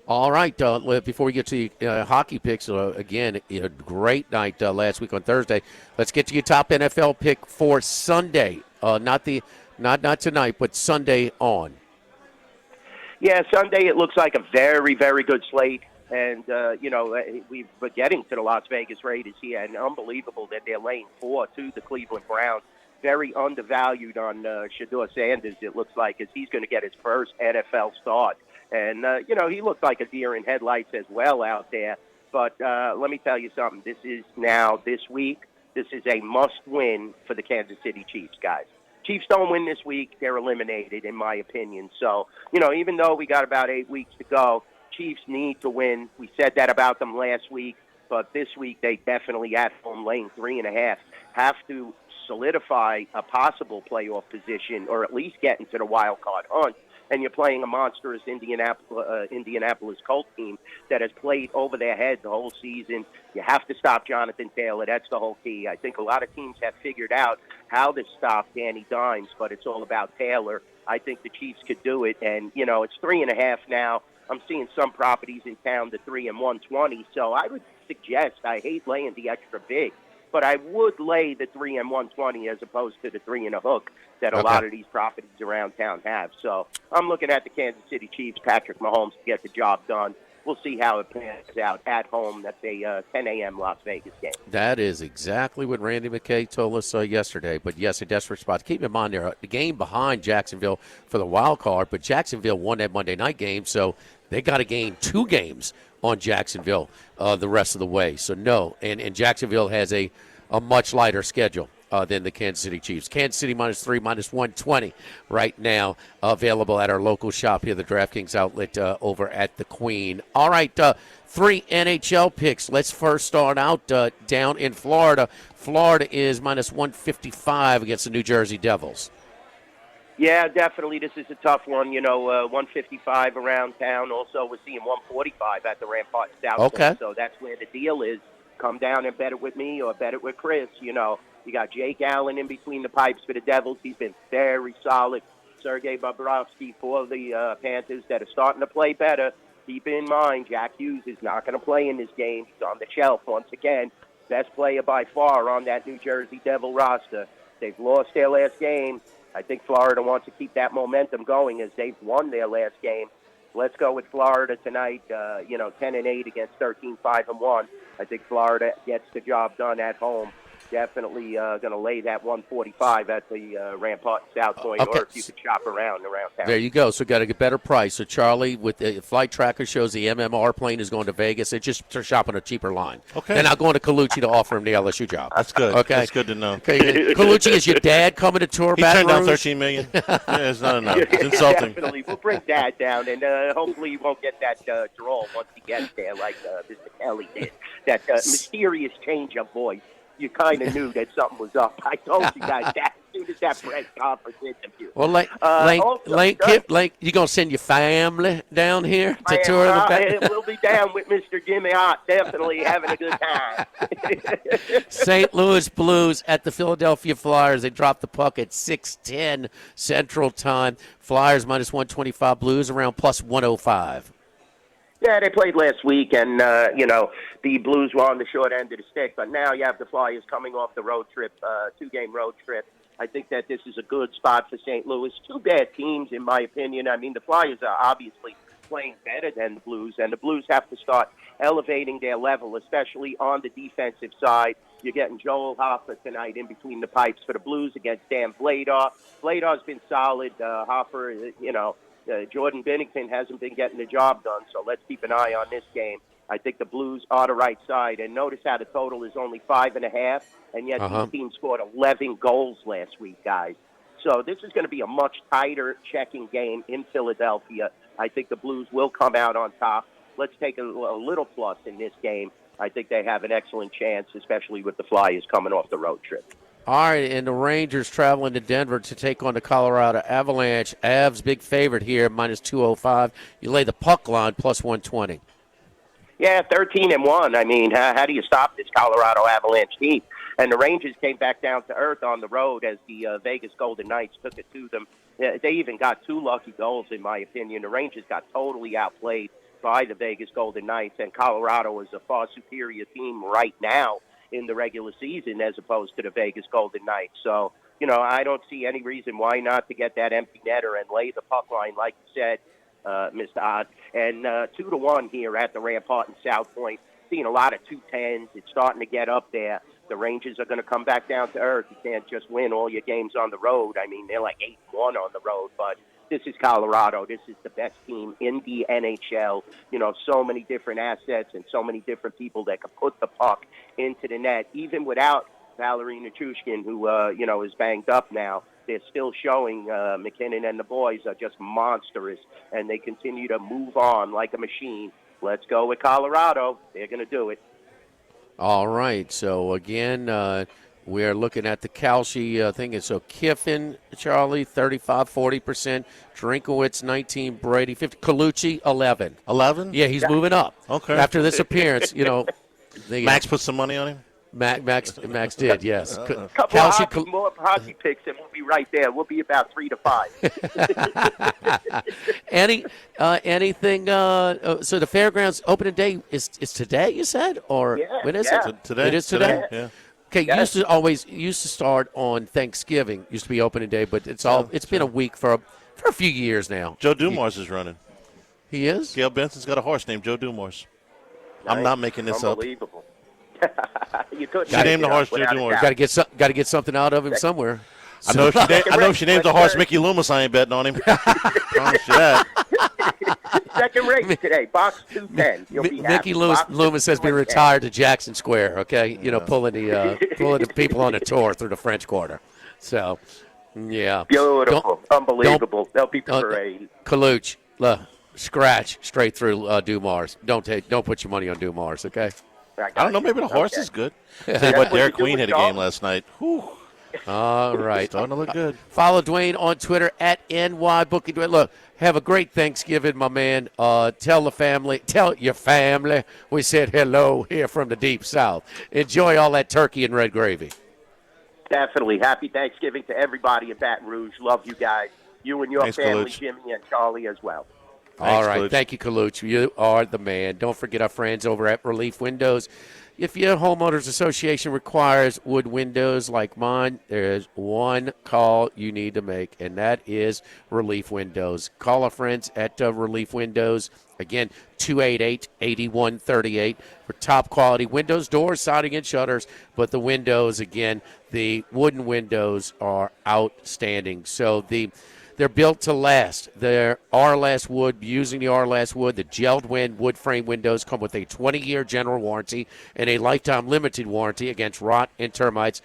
All right. Before we get to hockey picks, again, great night last week on Thursday. Let's get to your top NFL pick for Sunday. Not tonight, but Sunday on. Yeah, Sunday it looks like a very, very good slate. And, we're getting to the Las Vegas Raiders here, and unbelievable that they're laying 4 to the Cleveland Browns. Very undervalued on Shedeur Sanders, it looks like, as he's going to get his first NFL start. And, he looked like a deer in headlights as well out there. But let me tell you something. This week, this is a must-win for the Kansas City Chiefs, guys. Chiefs don't win this week, they're eliminated, in my opinion. So, even though we got about 8 weeks to go, Chiefs need to win. We said that about them last week, but this week they definitely at home laying 3.5 have to solidify a possible playoff position or at least get into the wild card hunt. And you're playing a monstrous Indianapolis Colts team that has played over their head the whole season. You have to stop Jonathan Taylor. That's the whole key. I think a lot of teams have figured out how to stop Danny Dimes, but it's all about Taylor. I think the Chiefs could do it. And, it's 3.5 now. I'm seeing some properties in town to 3 and 120. So I would suggest, I hate laying the extra big, but I would lay the 3 and 120 as opposed to the 3 and a hook that a lot of these properties around town have. So I'm looking at the Kansas City Chiefs, Patrick Mahomes, to get the job done. We'll see how it pans out at home. That's a 10 a.m. Las Vegas game. That is exactly what Randy McKay told us yesterday. But, yes, a desperate spot. Keep in mind, they're the game behind Jacksonville for the wild card, but Jacksonville won that Monday night game, so they got to gain 2 games on Jacksonville the rest of the way. So, no, and Jacksonville has a much lighter schedule than the Kansas City Chiefs. Kansas City -3, -120 right now, available at our local shop here, the DraftKings outlet over at the Queen. All right, 3 NHL picks. Let's first start out down in Florida. Florida is -155 against the New Jersey Devils. Yeah, definitely. This is a tough one. 155 around town. Also, we're seeing 145 at the Rampart South. Okay. So that's where the deal is. Come down and bet it with me or bet it with Chris. You got Jake Allen in between the pipes for the Devils. He's been very solid. Sergei Bobrovsky for the Panthers that are starting to play better. Keep in mind, Jack Hughes is not going to play in this game. He's on the shelf once again. Best player by far on that New Jersey Devil roster. They've lost their last game. I think Florida wants to keep that momentum going as they've won their last game. Let's go with Florida tonight, 10-8 against 13-5-1. I think Florida gets the job done at home. definitely going to lay that 145 at the Rampart and South Point, Okay. or if you could shop around town. There you go. So got to get better price. So Charlie, with the flight tracker shows the MMR plane is going to Vegas. It's just to shop on a cheaper line. Okay. Then I'll go into Colucci to offer him the LSU job. That's good. Okay. That's good to know. Okay. Colucci, is your dad coming to tour He Baton turned down Rouge? $13 million. Yeah, it's not enough. It's insulting. Definitely. We'll bring Dad down, and hopefully he won't get that drawl once he gets there like Mr. Kelly did. That mysterious change of voice. You kind of knew that something was up. I told you guys that as soon as that press conference interview. Well, Lane, you going to send your family down here to tour the back? We'll be down with Mr. Jimmy Ott, definitely having a good time. St. Louis Blues at the Philadelphia Flyers. They dropped the puck at 6:10 Central Time. Flyers minus 125, Blues around plus 105. Yeah, they played last week, and, the Blues were on the short end of the stick. But now you have the Flyers coming off the road trip, two-game road trip. I think that this is a good spot for St. Louis. Two bad teams, in my opinion. I mean, the Flyers are obviously playing better than the Blues, and the Blues have to start elevating their level, especially on the defensive side. You're getting Joel Hoffa tonight in between the pipes for the Blues against Dan Vladar. Vladar's been solid. Hoffa, Jordan Binnington hasn't been getting the job done, so let's keep an eye on this game. I think the Blues are the right side, and notice how the total is only 5.5, and yet these teams scored 11 goals last week, guys. So this is going to be a much tighter checking game in Philadelphia. I think the Blues will come out on top. Let's take a little plus in this game. I think they have an excellent chance, especially with the Flyers coming off the road trip. All right, and the Rangers traveling to Denver to take on the Colorado Avalanche. Avs, big favorite here, minus 205. You lay the puck line, plus 120. Yeah, 13-1. I mean, how do you stop this Colorado Avalanche team? And the Rangers came back down to earth on the road as the Vegas Golden Knights took it to them. They even got two lucky goals, in my opinion. The Rangers got totally outplayed by the Vegas Golden Knights, and Colorado is a far superior team right now in the regular season as opposed to the Vegas Golden Knights. So, I don't see any reason why not to get that empty netter and lay the puck line, like you said, Mr. Odd. And 2-1 here at the Rampart and South Point. Seeing a lot of 210s. It's starting to get up there. The Rangers are going to come back down to earth. You can't just win all your games on the road. I mean, they're like 8-1 on the road, but this is Colorado. This is the best team in the NHL. So many different assets and so many different people that can put the puck into the net, even without Valerie Nichushkin, who, is banged up now. They're still showing McKinnon and the boys are just monstrous, and they continue to move on like a machine. Let's go with Colorado. They're going to do it. All right. So, again, we're looking at the Kalshi thing. So, Kiffin, Charlie, 35-40%. Drinkowitz, 19. Brady, 50. Colucci, 11. 11? Yeah, he's moving up. Okay. After this appearance, Max put some money on him? Max did, yes. Couple of more hockey picks, and we'll be right there. We'll be about 3 to 5. Anything? So the fairgrounds opening day is today. You said, or when is it? Today. It is today. Yeah. Okay, used to start on Thanksgiving. Used to be opening day, but it's been a week for a few years now. Joe Dumars is running. He is. Gail Benson's got a horse named Joe Dumars. I'm not making this up. Unbelievable. You couldn't she named the horse Joe Dumars. Got to get something out of him somewhere. I know if she names the horse Mickey Loomis, I ain't betting on him. Promise you that. Second race today, box 210. You'll be Mickey Loomis has been retired to Jackson Square. Okay, pulling the people on the tour through the French Quarter. So, yeah, beautiful, unbelievable. They'll be parade. Colucci, scratch straight through Dumars. Don't put your money on Dumars. Okay. I don't know. Maybe the horse is good. Tell you what, Derek Queen had a game last night. Whew. All right. Starting to look good. Follow Dwayne on Twitter at NYBookie. Dwayne, look, have a great Thanksgiving, my man. Tell your family we said hello here from the Deep South. Enjoy all that turkey and red gravy. Definitely. Happy Thanksgiving to everybody in Baton Rouge. Love you guys. You and your family, Colucci. Jimmy and Charlie as well. All right. Colucci. Thank you, Colucci. You are the man. Don't forget our friends over at Relief Windows. If your homeowners association requires wood windows like mine, there's one call you need to make, and that is Relief Windows. Call our friends at Relief Windows Again, 288-8138 for top quality windows, doors, siding, and shutters. But the windows, again, the wooden windows are outstanding. So they're built to last. They're R-Last wood, using the R-Last wood. The gelled wood frame windows come with a 20-year general warranty and a lifetime limited warranty against rot and termites.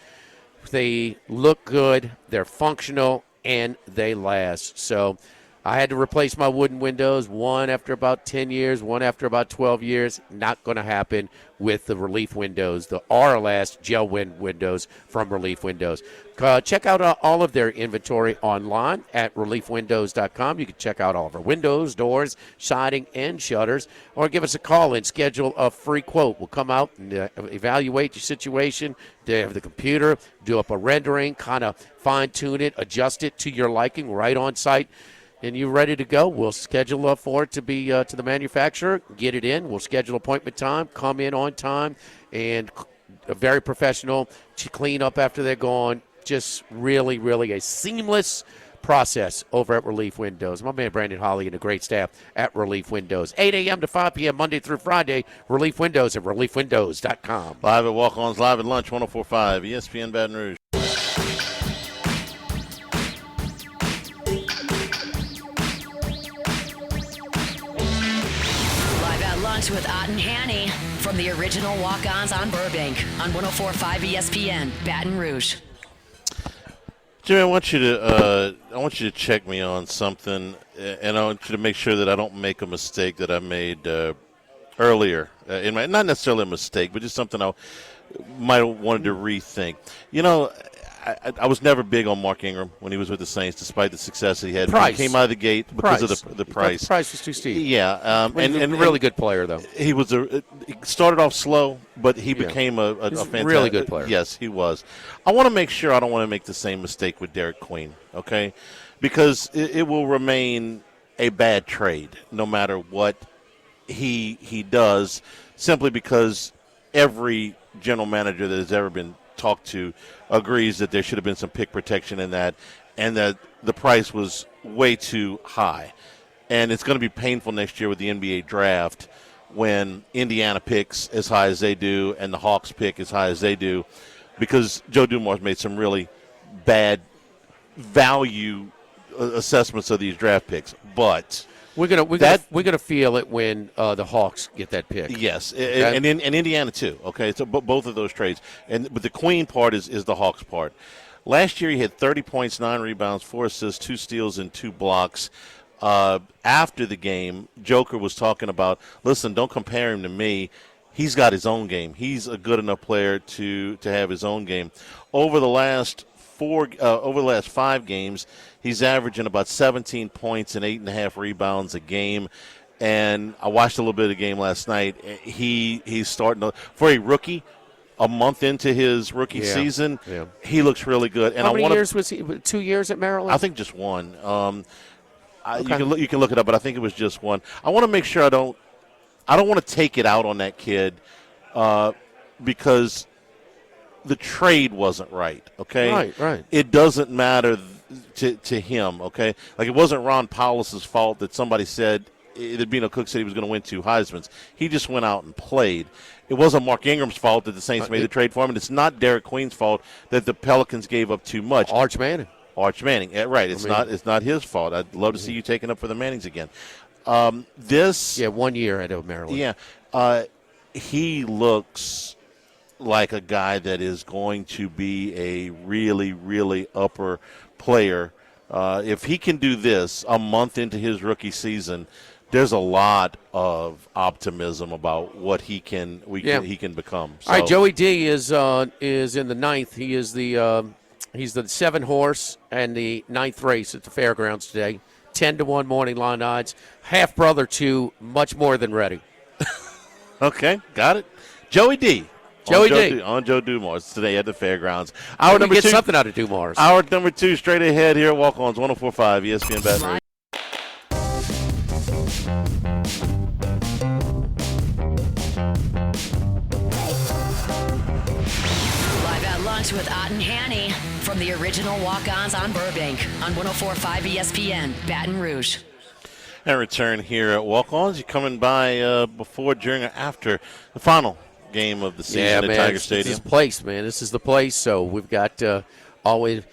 They look good, they're functional, and they last. So I had to replace my wooden windows, one after about 10 years, one after about 12 years. Not going to happen with the Relief windows, the R-Last gel windows from Relief Windows. Check out all of their inventory online at reliefwindows.com. You can check out all of our windows, doors, siding, and shutters, or give us a call and schedule a free quote. We'll come out and evaluate your situation, have the computer, do up a rendering, kind of fine-tune it, adjust it to your liking right on site. And you're ready to go. We'll schedule for it to be to the manufacturer, get it in. We'll schedule appointment time, come in on time, and very professional to clean up after they're gone. Just really, really a seamless process over at Relief Windows. My man Brandon Holly and the great staff at Relief Windows. 8 a.m. to 5 p.m. Monday through Friday. Relief Windows at reliefwindows.com. Live at Walk-Ons, live at lunch, 104.5 ESPN Baton Rouge. With Ott and Hanny from the original Walk-Ons on Burbank on 104.5 ESPN, Baton Rouge. Jimmy, I want you to check me on something, and I want you to make sure that I don't make a mistake that I made earlier. Not necessarily a mistake, but just something I might have wanted to rethink. You know, I was never big on Mark Ingram when he was with the Saints, despite the success that he had. He came out of the gate because of the price. The price was too steep. Yeah, and really good player though. He started off slow, but he became a fantastic, really good player. Yes, he was. I want to make sure I don't want to make the same mistake with Derek Queen, okay? Because it will remain a bad trade no matter what he does, simply because every general manager that has ever been talked to agrees that there should have been some pick protection in that, and that the price was way too high. And it's going to be painful next year with the NBA draft when Indiana picks as high as they do and the Hawks pick as high as they do, because Joe Dumars made some really bad value assessments of these draft picks. But we're gonna feel it when the Hawks get that pick. Yes, okay? and Indiana too. Okay, so both of those trades, but the Queen part is the Hawks part. Last year he had 30 points, 9 rebounds, 4 assists, 2 steals, and 2 blocks. After the game, Joker was talking about, listen, don't compare him to me. He's got his own game. He's a good enough player to have his own game. Over the last 5 games, he's averaging about 17 points and 8.5 rebounds a game. And I watched a little bit of the game last night. He's starting to, for a rookie, a month into his rookie season, he looks really good. And how many years was he? 2 years at Maryland? I think just one. Okay. You can look it up, but I think it was just one. I want to make sure I don't want to take it out on that kid because the trade wasn't right, okay? Right. It doesn't matter to him, okay? Like, it wasn't Ron Powless's fault that somebody said Bino Cook said he was going to win 2 Heismans. He just went out and played. It wasn't Mark Ingram's fault that the Saints made the trade for him, and it's not Derek Queen's fault that the Pelicans gave up too much. Arch Manning, yeah, right. It's not his fault. I'd love to see you taking up for the Mannings again. 1 year at Maryland. Yeah, he looks like a guy that is going to be a really, really upper player. If he can do this a month into his rookie season, there's a lot of optimism about what he can become. So. All right, Joey D is in the 9th. He is he's the 7 horse and the 9th race at the fairgrounds today. 10-1 morning line odds. Half brother to much more than ready. Okay, got it. Joey D. On Joe Dumars today at the fairgrounds. Hour number 2. Get something out of Dumars. Hour number 2 straight ahead here at Walk-Ons 104.5 ESPN Baton Rouge. Live at lunch with Ott and Hanny from the original Walk-Ons on Burbank on 104.5 ESPN Baton Rouge. And return here at Walk-Ons. You coming by before, during, or after the final game of the season at Tiger Stadium? This is the place, man. This is the place. So we've got always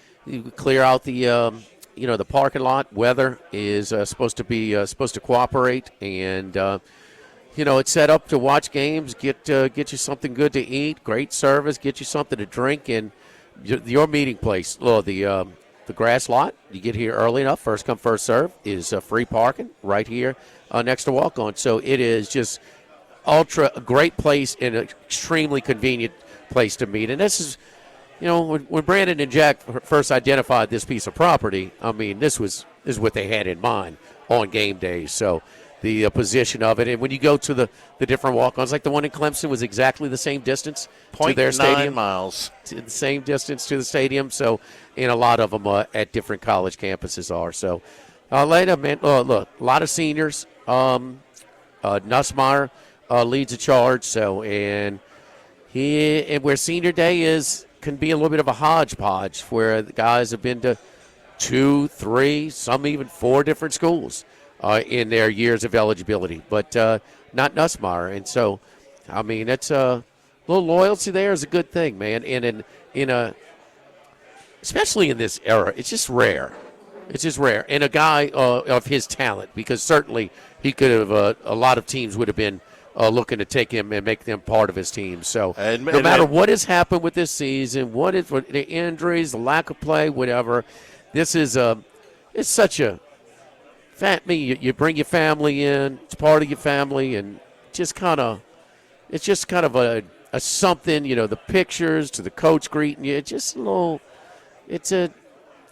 clear out the the parking lot. Weather is supposed to cooperate, and it's set up to watch games. Get you something good to eat, great service. Get you something to drink, and your meeting place. The grass lot, you get here early enough, first come, first serve, is free parking right here next to Walk-On. So it is just a great place and an extremely convenient place to meet. And this is, when Brandon and Jack first identified this piece of property, I mean, this is what they had in mind on game days. So the position of it, and when you go to the different walk-ons, like the one in Clemson was exactly the same distance to their stadium. 0.9 miles. The same distance to the stadium. So, and a lot of them at different college campuses are. So, later, man, look, a lot of seniors. Nussmeier leads the charge. So, and where senior day can be a little bit of a hodgepodge, where the guys have been to 2, 3, some even 4 different schools in their years of eligibility, but not Nussmeier. And so, I mean, that's a little loyalty there is a good thing, man. And especially in this era, it's just rare. It's just rare. And a guy of his talent, because certainly he could have, a lot of teams would have been looking to take him and make them part of his team. So no matter what has happened with this season, what is the injuries, the lack of play, whatever, this is it's such a you bring your family in, it's part of your family, and it's just kind of a something, the pictures to the coach greeting you, it's just a little, it's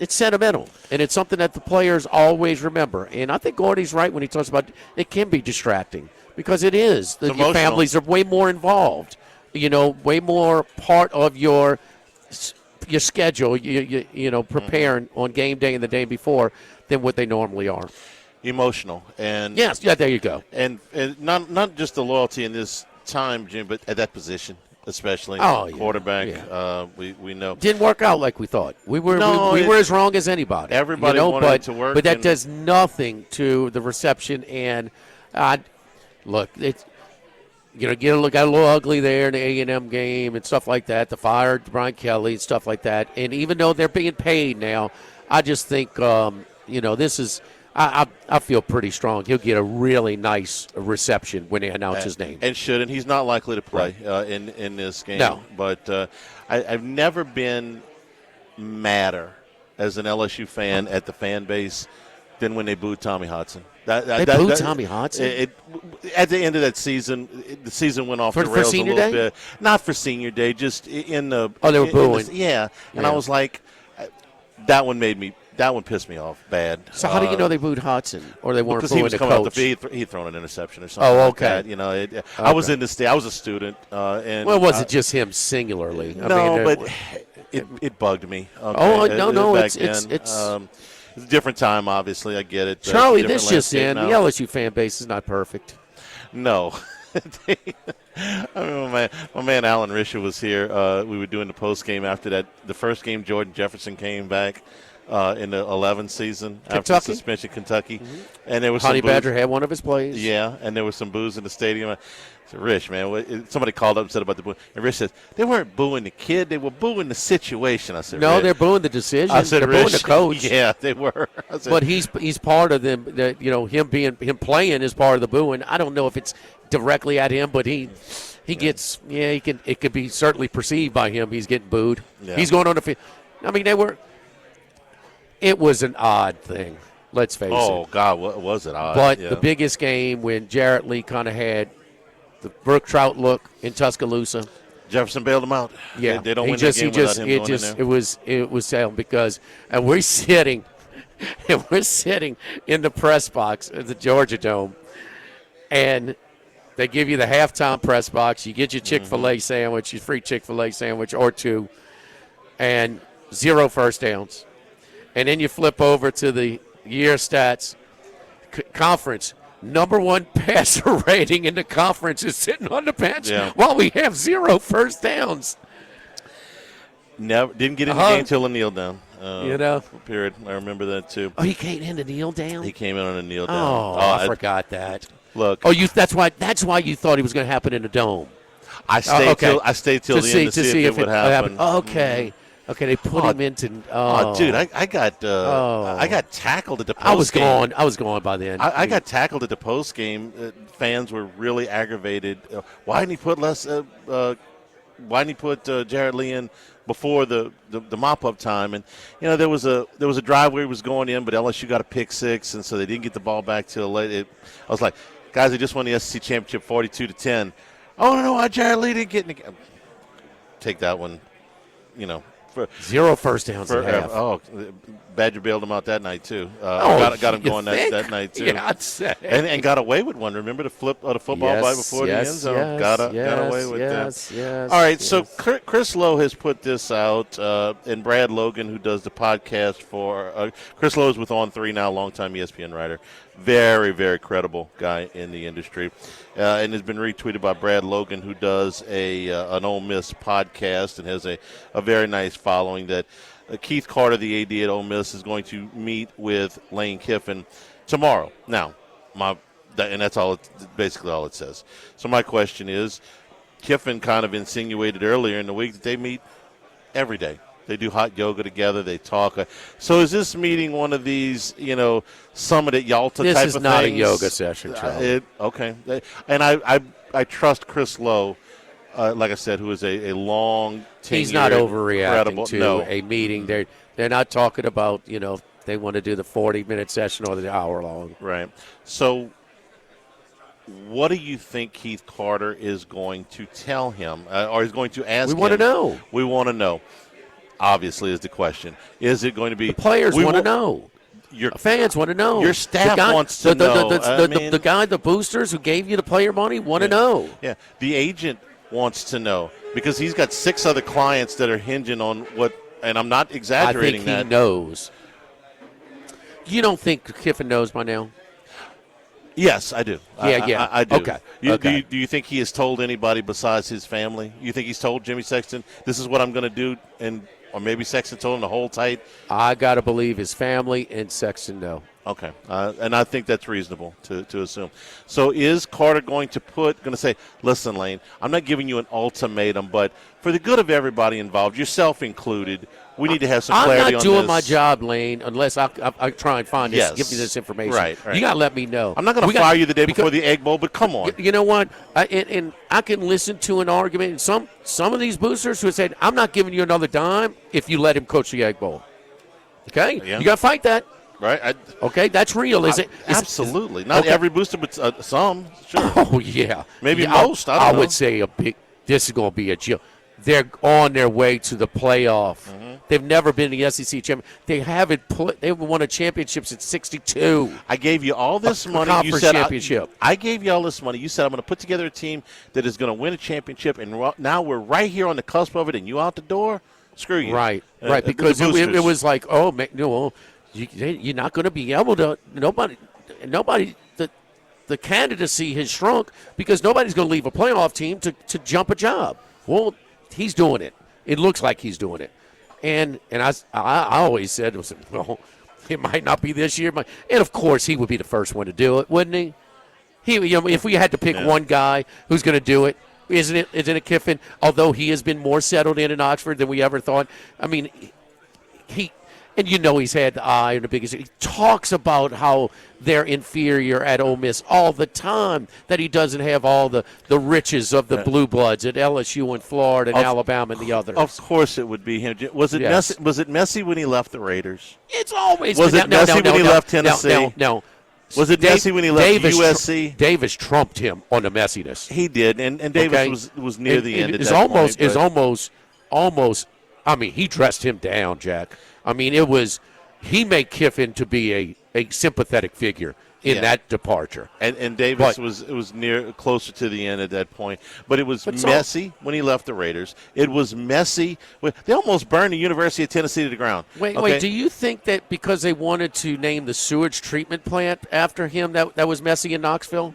sentimental, and it's something that the players always remember. And I think Gordy's right when he talks about it can be distracting, because it is. Your families are way more involved, way more part of your schedule, preparing on game day and the day before than what they normally are. Emotional. And yes, yeah, there you go. And not just the loyalty in this time, Jim, but at that position, especially quarterback. Yeah. We know didn't work out like we thought. We were as wrong as anybody. Everybody wanted it to work, but that does nothing to the reception. And look, it's got a little ugly there in the A&M game and stuff like that. The fired Brian Kelly and stuff like that. And even though they're being paid now, I just think this is. I feel pretty strong. He'll get a really nice reception when they announce his name. And he's not likely to play in this game. No. But I've never been madder as an LSU fan at the fan base than when they booed Tommy Hodson. They booed Tommy Hodson? At the end of that season, the season went off the rails a little bit. Not for senior day, just in the – Oh, they were booing. Yeah. And I was like, that one pissed me off bad. So how do you know they booed Hodson, or they weren't booing the coach? Because he was coming off the field, he'd thrown an interception or something. Oh, okay. Like that. I was in the state. I was a student. And it wasn't just him singularly. But it bugged me. It's a different time. Obviously, I get it. Charlie, this just in. The LSU fan base is not perfect. No. My man Alan Risher was here. We were doing the post game after that. The first game, Jordan Jefferson came back in the 11 season after suspension, Kentucky, and there was Honey Badger had one of his plays. Yeah, and there was some boos in the stadium. I said, Rich, man, somebody called up and said about the boo, and Rich says they weren't booing the kid, they were booing the situation. I said, no, Rich, they're booing the decision. I said, they're Rich, booing the coach. Yeah, they were. I said, but he's part of them. Him playing is part of the booing. I don't know if it's directly at him, but he gets it could be certainly perceived by him. He's getting booed. Yeah. He's going on the field. I mean, it was an odd thing. Let's face it. Oh God, what was it odd? But the biggest game when Jarrett Lee kind of had the Brooke Trout look in Tuscaloosa. Jefferson bailed him out. Yeah, they don't win that game without him going in there. It was sad because we're sitting in the press box at the Georgia Dome, and they give you the halftime press box. You get your Chick-fil-A sandwich, your free Chick-fil-A sandwich or two, and 0 first downs. And then you flip over to the year stats conference. Number 1 passer rating in the conference is sitting on the bench while we have 0 first downs. Never didn't get in the game until a kneel down. Period. I remember that too. Oh, he came in to kneel down. He came in on a kneel down. Oh, I forgot that. Look. Oh, that's why you thought it was going to happen in the dome. I stayed till the end to see if it would happen. Okay. Okay, they put him into. Dude, I got tackled at the post. I was gone by then. I got tackled at the post game. Fans were really aggravated. Why didn't he put Jared Lee in before the mop up time? And there was a drive where he was going in, but LSU got a pick six, and so they didn't get the ball back till late. I was like, guys, they just won the SEC championship 42-10. Oh no, Jared Lee didn't get in the game. Take that one, Zero first downs at half. Oh, Badger bailed him out that night too. Got him going that night too. Yeah, I'd say. And got away with one. Remember the flip of the football right before the end zone? Got away with that. Yes. All right, so Chris Lowe has put this out, and Brad Logan, who does the podcast for Chris Lowe is with On3 now, longtime ESPN writer. Very, very credible guy in the industry, and has been retweeted by Brad Logan, who does an Ole Miss podcast and has a very nice following. That Keith Carter, the AD at Ole Miss, is going to meet with Lane Kiffin tomorrow. Now, and that's basically all it says. So my question is, Kiffin kind of insinuated earlier in the week that they meet every day. They do hot yoga together. They talk. So is this meeting one of these, Summit at Yalta type of things? This is not a yoga session, Charlie. Okay. And I trust Chris Lowe, like I said, who is a long tenured, he's not overreacting to a meeting. They're not talking about, they want to do the 40-minute session or the hour long. Right. So what do you think Keith Carter is going to tell him or is going to ask him? We want to know. We want to know. Obviously, is the question. Is it going to be – the players want to know. Your fans want to know. Your staff wants to know. The guy, the boosters who gave you the player money want to know. Yeah. The agent wants to know because he's got 6 other clients that are hinging on what – and I'm not exaggerating that. I think he knows. You don't think Kiffin knows by now? Yes, I do. Yeah. I do. Okay. Do you think he has told anybody besides his family? You think he's told Jimmy Sexton, this is what I'm going to do, or maybe Sexton told him to hold tight? I got to believe his family and Sexton know. Okay, and I think that's reasonable to assume. So is Carter going to say, listen, Lane, I'm not giving you an ultimatum, but for the good of everybody involved, yourself included, we need to have some clarity on this. I'm not doing my job, Lane, unless I try and find this, give me this information. Right. You got to let me know. I'm not going to fire you the day before the Egg Bowl, but come on. You know what? And I can listen to an argument. And some of these boosters who said, I'm not giving you another dime if you let him coach the Egg Bowl. Okay? Yeah. You got to fight that. Right. Okay, that's real, is it? Absolutely. Not every booster, but some. Sure. Oh, yeah. Maybe most. I don't know. would say this is going to be a deal. They're on their way to the playoff. Mm-hmm. They've never been in the SEC champion. They haven't won a championship since '62. I gave you all this money. Conference championship. I gave you all this money. You said I'm going to put together a team that is going to win a championship, and now we're right here on the cusp of it, and you out the door? Screw you. Right. Because it was like, oh, no, you're not going to be able to. Nobody. The candidacy has shrunk because nobody's going to leave a playoff team to jump a job. Well, he's doing it. It looks like he's doing it. And I always said, well, it might not be this year. And, of course, he would be the first one to do it, wouldn't he? If we had to pick one guy who's going to do it, isn't it Kiffin? Although he has been more settled in Oxford than we ever thought. I mean, he's had the eye and the biggest. He talks about how they're inferior at Ole Miss all the time, that he doesn't have all the riches of the blue bloods at LSU and Florida and Alabama and the others. Of course it would be him. Was it messy when he left the Raiders? It's always Was it messy when he left Tennessee? No. Was it messy when he left USC? Davis trumped him on the messiness. He did, and Davis was near the end. It's almost. I mean, he dressed him down, Jack. I mean, he made Kiffin to be a sympathetic figure in that departure. And Davis was closer to the end at that point. But it was messy when he left the Raiders. It was messy. They almost burned the University of Tennessee to the ground. Wait, do you think that because they wanted to name the sewage treatment plant after him, that was messy in Knoxville?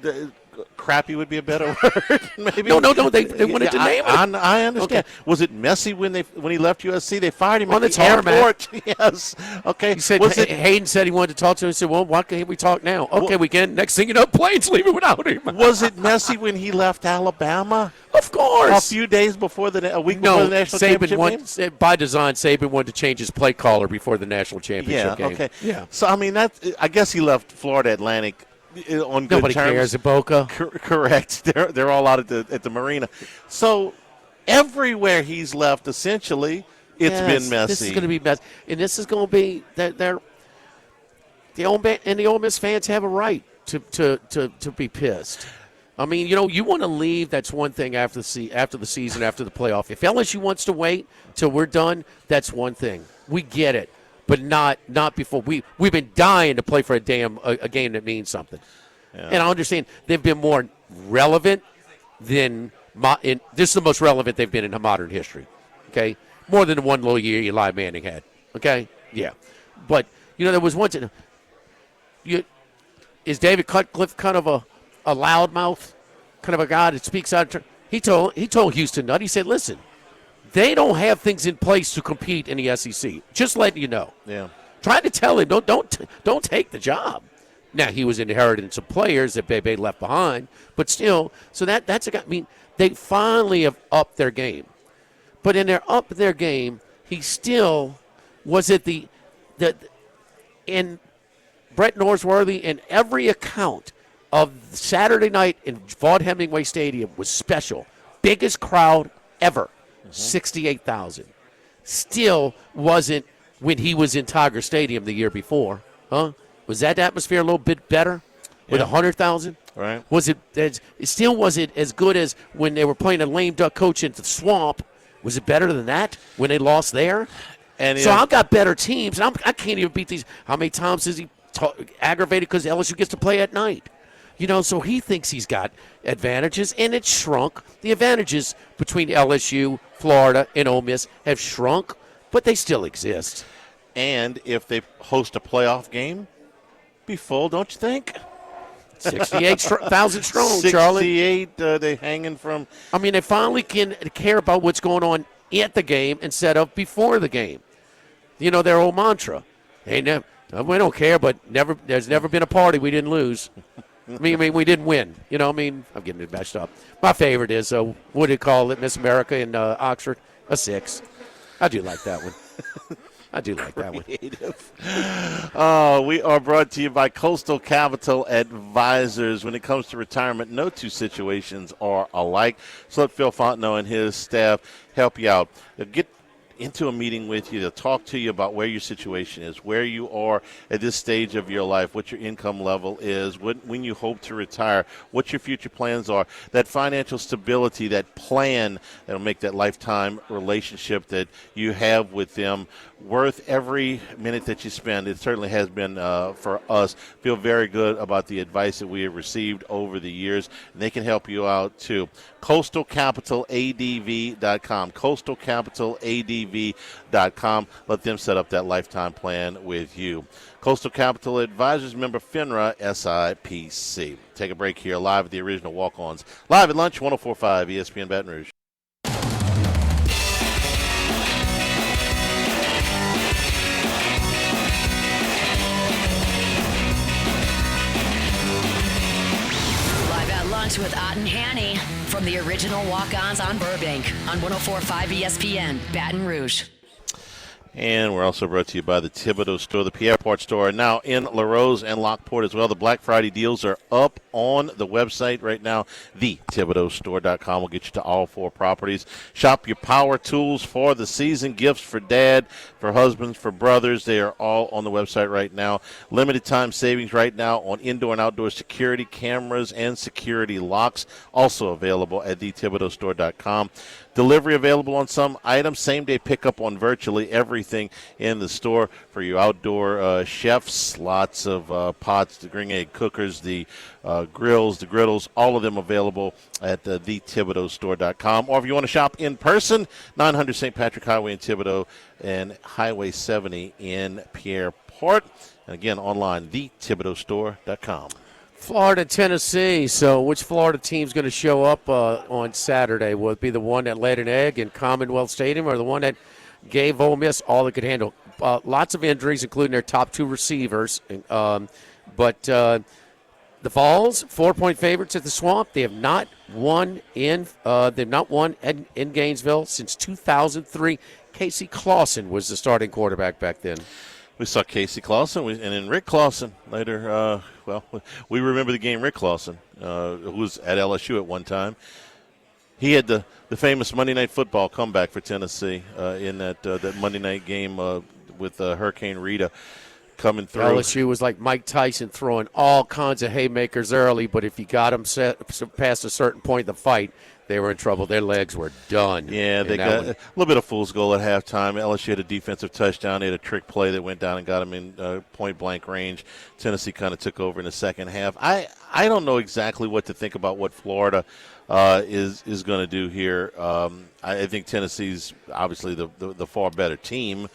crappy would be a better word. Maybe. No. They wanted to name it. I understand. Okay. Was it messy when he left USC? They fired him on at the the airport. tarmac. Yes. Okay. He said Hayden said he wanted to talk to him. He said, "Well, why can't we talk now?" Okay, we can. Next thing you know, planes leaving without him. Was it messy when he left Alabama? Of course. A few days before a week before the national championship game? By design, Saban wanted to change his play caller before the national championship game. Okay. Yeah. So I mean I guess he left Florida Atlantic on good Nobody terms. cares at Boca. Correct. They're all out at the marina. So everywhere he's left, essentially, it's been messy. This is going to be messy, and this is going to be the Ole Miss fans have a right to be pissed. I mean, you want to leave. That's one thing after the season, after the playoff. If LSU wants to wait till we're done, that's one thing. We get it, but not before. We've been dying to play for a game that means something. Yeah. And I understand they've been more relevant than this is the most relevant they've been in modern history. Okay, more than the one little year Eli Manning had. Okay, yeah, but there was one. Is David Cutcliffe kind of a loudmouth, kind of a guy that speaks out? He told Houston Nutt. He said, "Listen, they don't have things in place to compete in the SEC. Just letting you know." Yeah. Trying to tell him, don't take the job. Now he was inheriting some players that Bebe left behind, but still, so that's a guy. I mean, they finally have upped their game, but in their game, he still was at in Brett Norsworthy in every account of Saturday night in Vaught Hemingway Stadium was special. Biggest crowd ever, 68,000. Still wasn't when he was in Tiger Stadium the year before, huh? Was that atmosphere a little bit better with 100,000? Right. Was it still wasn't as good as when they were playing a lame duck coach in the swamp? Was it better than that when they lost there? And so I've got better teams. And I can't even beat these. How many times is he aggravated because LSU gets to play at night? So he thinks he's got advantages, and it's shrunk. The advantages between LSU, Florida, and Ole Miss have shrunk, but they still exist. And if they host a playoff game, be full, don't you think? 68,000 strong, Charlie. 68, they hanging from. I mean, they finally can care about what's going on at the game instead of before the game. Their old mantra. Hey, we don't care, but there's never been a party we didn't lose. I mean, we didn't win. I'm getting it matched up. My favorite is, what do you call it, Miss America in Oxford? A 6. I do like that one. We are brought to you by Coastal Capital Advisors. When it comes to retirement, no two situations are alike. So let Phil Fontenot and his staff help you out. Get into a meeting with you to talk to you about where your situation is, where you are at this stage of your life, what your income level is, when you hope to retire, what your future plans are, that financial stability, that plan that will make that lifetime relationship that you have with them worth every minute that you spend. It certainly has been for us. Feel very good about the advice that we have received over the years, and they can help you out too. CoastalCapitalADV.com. CoastalCapitalADV.com. Let them set up that lifetime plan with you. Coastal Capital Advisors, member FINRA SIPC. Take a break here live at the original Walk-Ons. Live at lunch, 104.5 ESPN Baton Rouge. With Ott and Hanny from the original Walk-Ons on Burbank on 104.5 ESPN, Baton Rouge. And we're also brought to you by the Thibodeau Store, the Pierre Port Store, now in LaRose and Lockport as well. The Black Friday deals are up on the website right now. TheThibodeauStore.com will get you to all 4 properties. Shop your power tools for the season, gifts for dad, for husbands, for brothers. They are all on the website right now. Limited time savings right now on indoor and outdoor security cameras and security locks. Also available at TheThibodeauStore.com. Delivery available on some items. Same-day pickup on virtually everything in the store for your outdoor chefs. Lots of pots, the green egg cookers, the grills, the griddles, all of them available at TheThibodeauStore.com. Or if you want to shop in person, 900 St. Patrick Highway in Thibodaux and Highway 70 in Pierre Port. And again, online, TheThibodeauStore.com. Florida, Tennessee. So which Florida team's going to show up on Saturday? Will it be the one that laid an egg in Commonwealth Stadium or the one that gave Ole Miss all it could handle? Lots of injuries, including their top two receivers. But the Vols, 4-point favorites at the Swamp. They have not won in Gainesville since 2003. Casey Clausen was the starting quarterback back then. We saw Casey Clausen and then Rick Clausen later. We remember the game Rick Clausen, who was at LSU at one time. He had the famous Monday Night Football comeback for Tennessee in that Monday night game with Hurricane Rita coming through. LSU was like Mike Tyson throwing all kinds of haymakers early, but if you got them past a certain point in the fight, they were in trouble. Their legs were done. Yeah, they got a little bit of fool's goal at halftime. LSU had a defensive touchdown. They had a trick play that went down and got them in point-blank range. Tennessee kind of took over in the second half. I don't know exactly what to think about what Florida is going to do here. I think Tennessee's obviously the far better team,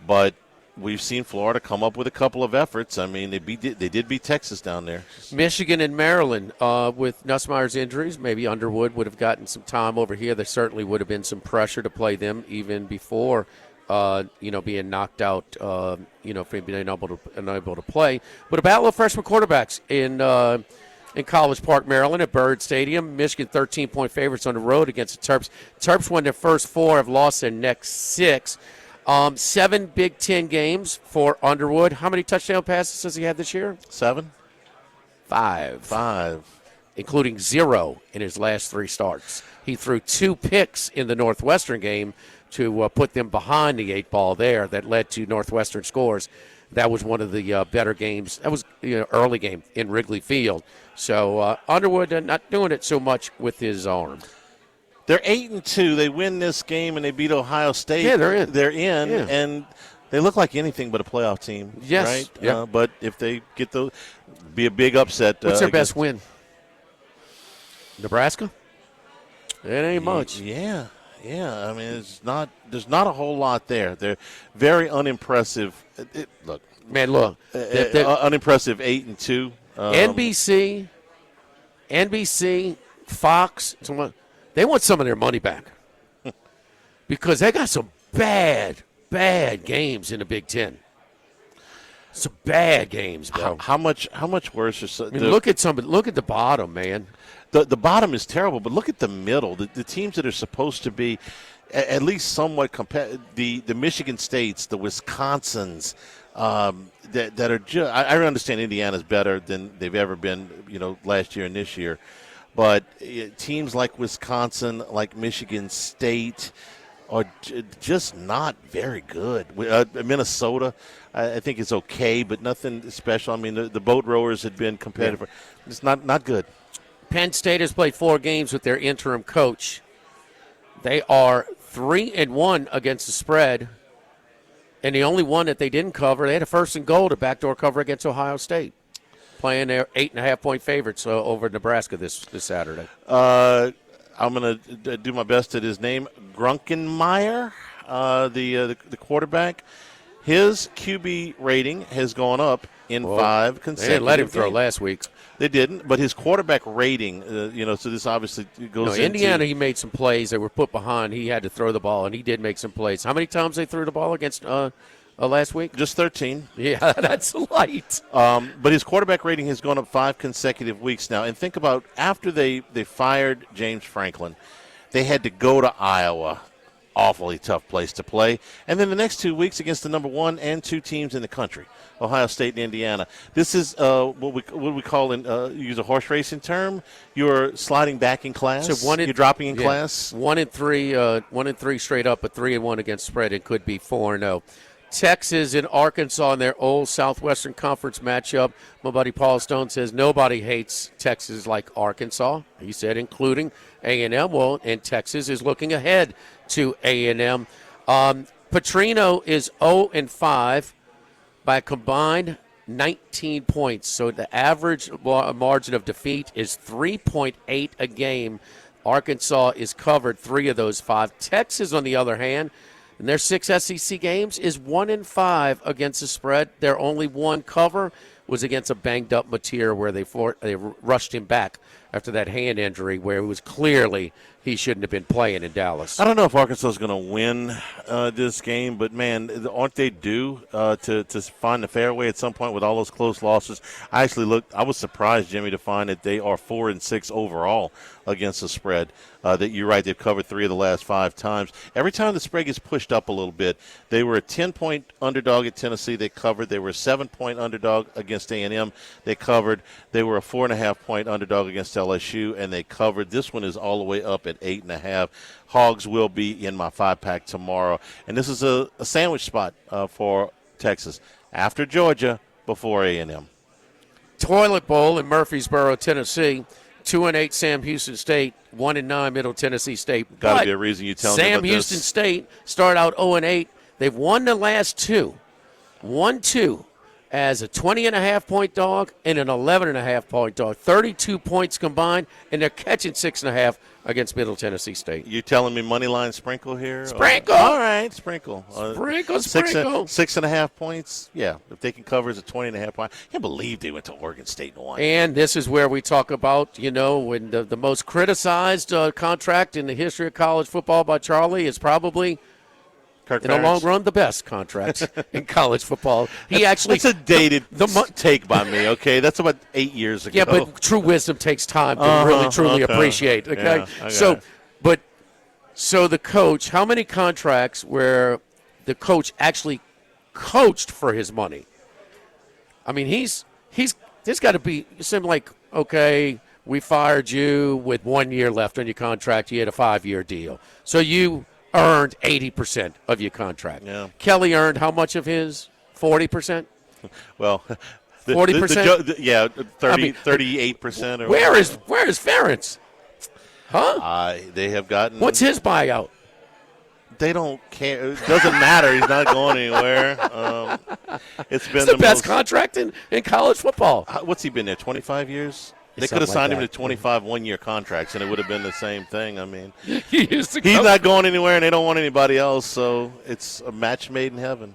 but we've seen Florida come up with a couple of efforts. I mean, they did beat Texas down there. Michigan and Maryland, with Nussmeier's injuries, maybe Underwood would have gotten some time over here. There certainly would have been some pressure to play them even before, being knocked out, for being unable to play. But a battle of freshman quarterbacks in College Park, Maryland, at Byrd Stadium. Michigan 13-point favorites on the road against the Terps. Terps won their first 4, have lost their next 6. 7 Big Ten games for Underwood. How many touchdown passes has he had this year? 7? 5. Including 0 in his last 3 starts. He threw 2 picks in the Northwestern game to put them behind the 8 ball there that led to Northwestern scores. That was one of the better games. That was early game in Wrigley Field. So Underwood not doing it so much with his arm. They're 8-2. They win this game and they beat Ohio State. Yeah, they're in. Yeah. And they look like anything but a playoff team. Yes. Right? Yeah. But if they get be a big upset. What's their best win? Nebraska? It ain't much. Yeah. I mean, there's not a whole lot there. They're very unimpressive. Unimpressive 8-2. NBC, Fox, they want some of their money back because they got some bad games in the Big Ten. Some bad games, bro. How much worse is? Look at the bottom, man. The bottom is terrible, but look at the middle. The teams that are supposed to be at least somewhat competitive. The Michigan States, the Wisconsins, that are just. I understand Indiana's better than they've ever been. Last year and this year. But teams like Wisconsin, like Michigan State, are just not very good. Minnesota, I think, is okay, but nothing special. I mean, the boat rowers had been competitive. Yeah. It's not good. Penn State has played 4 games with their interim coach. They are 3-1 against the spread, and the only one that they didn't cover, they had a 1st and goal to backdoor cover against Ohio State. Playing their 8.5-point favorites over Nebraska this Saturday. I'm going to do my best at his name. Grunkenmeyer, the quarterback. His QB rating has gone up in 5 consecutive. They didn't let him games. throw last week. They didn't, but his quarterback rating, so this obviously goes into. Indiana, he made some plays. They were put behind. He had to throw the ball, and he did make some plays. How many times they threw the ball against last week? Just 13. Yeah, that's light. But his quarterback rating has gone up 5 consecutive weeks now. And think about after they fired James Franklin, they had to go to Iowa. Awfully tough place to play. And then the next 2 weeks against the number 1 and 2 teams in the country, Ohio State and Indiana. This is what we call, use a horse racing term, you're sliding back in class. So you're dropping in class. 1-3 straight up, but 3-1 against spread. It could be 4-0. Texas and Arkansas in their old Southwestern Conference matchup. My buddy Paul Stone says nobody hates Texas like Arkansas. He said including A&M. Well, and Texas is looking ahead to A&M. Petrino is 0-5 by a combined 19 points. So the average margin of defeat is 3.8 a game. Arkansas is covered 3 of those 5. Texas, on the other hand, in their 6 SEC games, is 1-5 against the spread. Their only one cover was against a banged-up Mateer where they rushed him back after that hand injury where it was clearly he shouldn't have been playing in Dallas. I don't know if Arkansas is going to win this game, but, man, aren't they due to find the fairway at some point with all those close losses? I was surprised, Jimmy, to find that they are 4-6 overall against the spread. That you're right, they've covered 3 of the last 5 times. Every time the spread gets pushed up a little bit, they were a 10-point underdog at Tennessee. They covered. They were a 7-point underdog against A&M. They covered. They were a 4.5-point underdog against LSU, and they covered. This one is all the way up at 8.5. Hogs will be in my 5-pack tomorrow. And this is a sandwich spot for Texas. After Georgia, before A&M. Toilet Bowl in Murfreesboro, Tennessee. 2-8 Sam Houston State, 1-9 Middle Tennessee State. Got to be a reason you tell me about Sam Houston State start out 0-8. They've won the last 2. 1-2 as a 20.5-point dog and an 11.5-point dog. 32 points combined, and they're catching 6.5 against Middle Tennessee State. You telling me money line sprinkle here? Sprinkle. All right, sprinkle. Sprinkle. 6.5 points. Yeah, if they can cover, it's a 20.5 point. I can't believe they went to Oregon State and won. And this is where we talk about, when the most criticized contract in the history of college football by Charlie is probably, Kirk in the long run, the best contract in college football. He actually it's a dated take by me. Okay, that's about 8 years ago. Yeah, but true wisdom takes time to really truly appreciate. Okay, yeah, so the coach. How many contracts where the coach actually coached for his money? I mean, there's got to be something like, okay, we fired you with 1 year left on your contract. You had a 5-year deal, so you earned 80% of your contract. Yeah. Kelly earned how much of his? 40%? Well, 40%? Yeah, 38%. Where is Ferentz? Huh? They have gotten. What's his buyout? They don't care. It doesn't matter. He's not going anywhere. It's been the best contract in college football. What's he been there? 25 years? They could have signed him to 25 one-year contracts, and it would have been the same thing. I mean, he's not going anywhere, and they don't want anybody else, so it's a match made in heaven.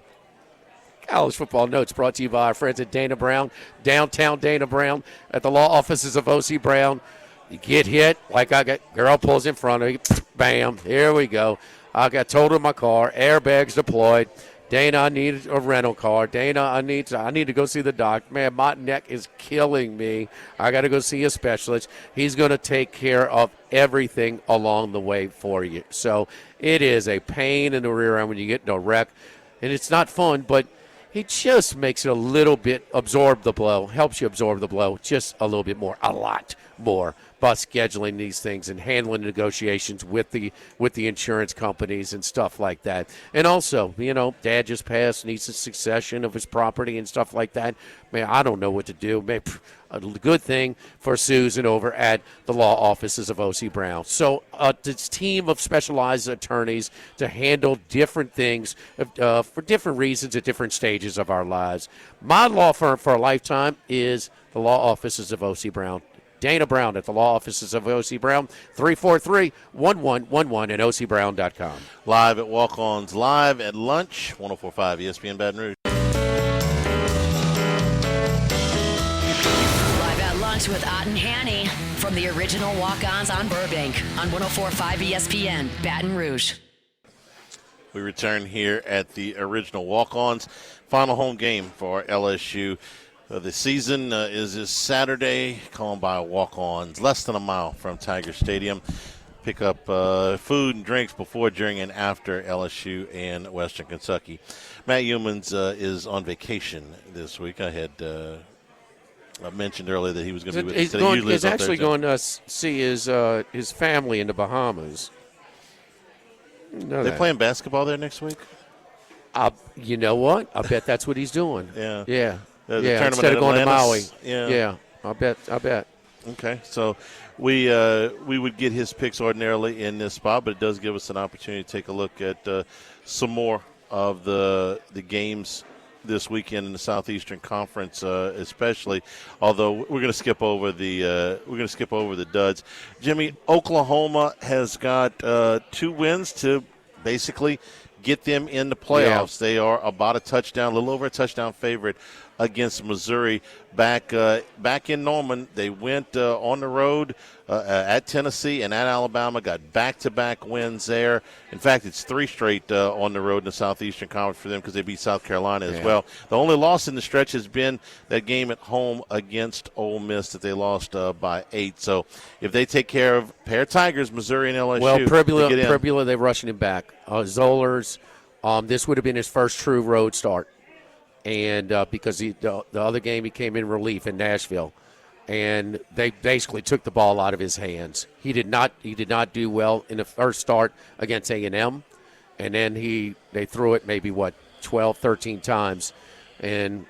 College Football Notes brought to you by our friends at Dana Brown, downtown Dana Brown, at the law offices of O.C. Brown. You get hit, like I got, girl pulls in front of you, bam, here we go. I got totaled in my car, airbags deployed. Dana, I need a rental car. Dana, I need to go see the doctor. Man, my neck is killing me. I got to go see a specialist. He's going to take care of everything along the way for you. So it is a pain in the rear end when you get in a wreck, and it's not fun, but it just makes it a little bit absorb the blow, helps you absorb the blow just a little bit more, a lot more, by scheduling these things and handling negotiations with the insurance companies and stuff like that. And also, Dad just passed, needs a succession of his property and stuff like that. Man, I don't know what to do. Man, a good thing for Susan over at the law offices of O.C. Brown. So this team of specialized attorneys to handle different things for different reasons at different stages of our lives. My law firm for a lifetime is the law offices of O.C. Brown. Dana Brown at the law offices of O.C. Brown, 343-1111 at ocbrown.com. Live at Walk-Ons, live at lunch, 104.5 ESPN Baton Rouge. Live at lunch with Ott and Hanny from the original Walk-Ons on Burbank on 104.5 ESPN Baton Rouge. We return here at the original Walk-Ons. Final home game for LSU. The season is this Saturday, calling by Walk-Ons, less than a mile from Tiger Stadium. Pick up food and drinks before, during, and after LSU and Western Kentucky. Matt Humans is on vacation this week. I had mentioned earlier that he was going to be with us. He's actually going to see his family in the Bahamas. They playing basketball there next week? You know what? I bet that's what he's doing. Yeah. Instead of going to Maui. Yeah, I bet. Okay, so we would get his picks ordinarily in this spot, but it does give us an opportunity to take a look at some more of the games this weekend in the Southeastern Conference, especially. Although we're going to skip over the duds. Jimmy, Oklahoma has got 2 wins to basically get them in the playoffs. Yeah. They are about a little over a touchdown favorite against Missouri back in Norman. They went on the road at Tennessee and at Alabama, got back-to-back wins there. In fact, it's 3 straight on the road in the Southeastern Conference for them because they beat South Carolina as well. The only loss in the stretch has been that game at home against Ole Miss that they lost by 8. So if they take care of pair of Tigers, Missouri and LSU, well, Pribula, they're rushing him back. Zollers, this would have been his first true road start. And because the other game he came in relief in Nashville, and they basically took the ball out of his hands. He did not do well in the first start against A&M, and then they threw it maybe 12, 13 times, and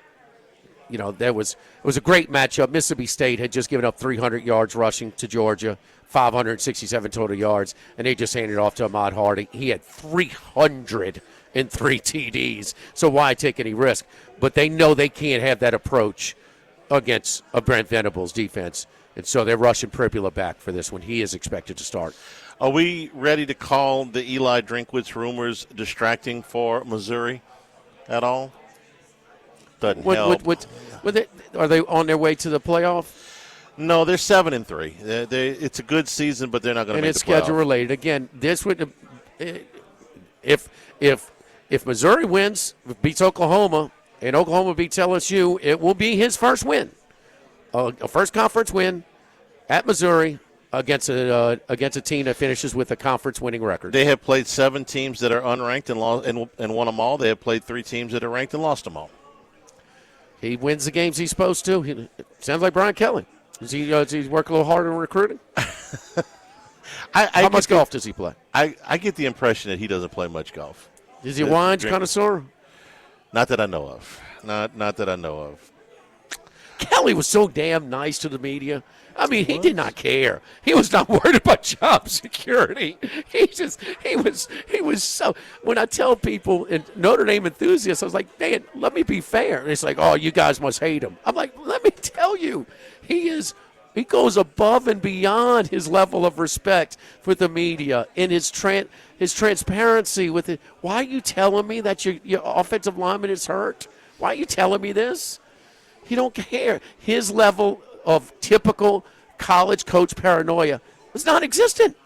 it was a great matchup. Mississippi State had just given up 300 yards rushing to Georgia, 567 total yards, and they just handed it off to Ahmad Harding. He had 303 TDs, so why take any risk? But they know they can't have that approach against a Brent Venables defense, and so they're rushing Pribula back for this one. He is expected to start. Are we ready to call the Eli Drinkwitz rumors distracting for Missouri at all? Doesn't help. Are they on their way to the playoff? No, they're 7-3. It's a good season, but they're not going to make the playoff. And it's schedule related. Again, this would if Missouri wins, beats Oklahoma, and Oklahoma beats LSU, it will be his first win, a first conference win at Missouri against a team that finishes with a conference winning record. They have played 7 teams that are unranked and won them all. They have played 3 teams that are ranked and lost them all. He wins the games he's supposed to. Sounds like Brian Kelly. Does he work a little harder in recruiting? How much golf does he play? I get the impression that he doesn't play much golf. Is he a wine connoisseur? Not that I know of. Not that I know of. Kelly was so damn nice to the media. I mean, he did not care. He was not worried about job security. He was so. When I tell people in Notre Dame enthusiasts, I was like, man, let me be fair. And it's like, oh, you guys must hate him. I'm like, let me tell you, he goes above and beyond his level of respect for the media in his transparency with it. Why are you telling me that your offensive lineman is hurt? Why are you telling me this? He don't care. His level of typical college coach paranoia was non-existent.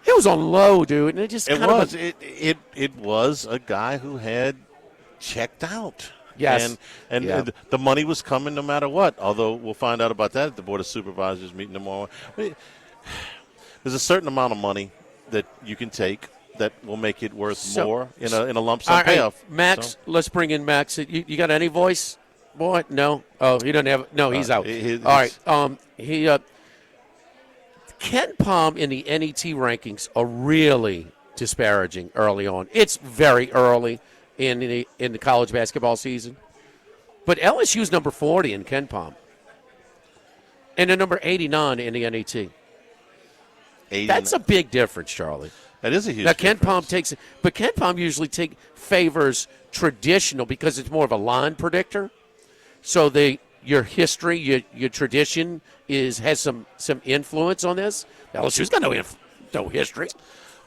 It was on low, dude, and it just it was a guy who had checked out. Yes. And the money was coming no matter what, although we'll find out about that at the Board of Supervisors meeting tomorrow. There's a certain amount of money that you can take that will make it worth more in a lump sum payoff. Max, let's bring in Max. You got any voice? Boy, no. Oh, he doesn't have. No, he's out. All right. Ken Palm in the NET rankings are really disparaging early on. It's very early in the college basketball season, but LSU's number 40 in Ken Palm, and the number 89 in the NET. That's a big difference, Charlie. That is a huge difference. Ken Palm but Ken Palm usually favors traditional because it's more of a line predictor. So your history, your tradition has some influence on this. LSU's got no history.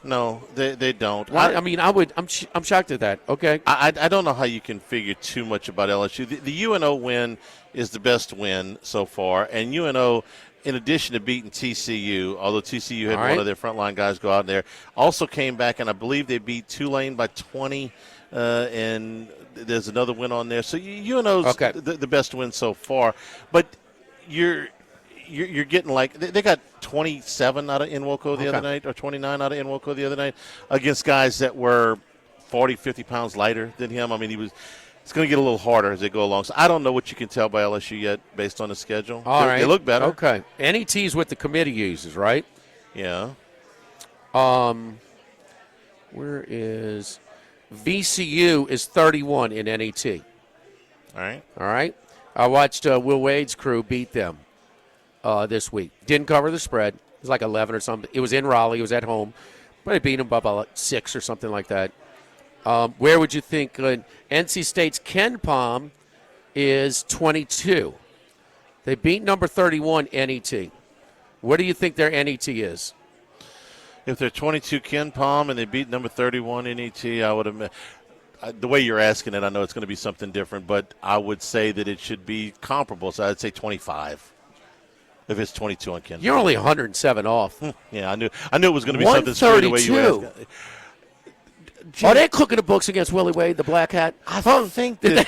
No, they don't. I'm shocked at that. Okay. I don't know how you can figure too much about LSU. The UNO win is the best win so far, and UNO, in addition to beating TCU, although TCU had one of their frontline guys go out there, also came back, and I believe they beat Tulane by 20, and there's another win on there. So UNO's the best win so far. But you're getting like they got 27 out of Inwoco the other night, or 29 out of Inwoco the other night against guys that were 40, 50 pounds lighter than him. I mean, it's going to get a little harder as they go along. So I don't know what you can tell by LSU yet based on the schedule. All right. They look better. Okay. NET's what the committee uses, right? Yeah. Where is VCU is 31 in NET. All right. I watched Will Wade's crew beat them this week. Didn't cover the spread. It was like 11 or something. It was in Raleigh. It was at home. But they beat them by about 6 or something like that. Where would you think NC State's Ken Palm is 22? They beat number 31 NET. What do you think their NET is? If they're 22 Ken Palm and they beat number 31 NET, the way you're asking it, I know it's going to be something different, but I would say that it should be comparable. So I'd say 25 if it's 22 on Ken. You're only 107 off. Yeah, I knew it was going to be something straight away you asked. Are they cooking the books against Willie Wade, the black hat? I think did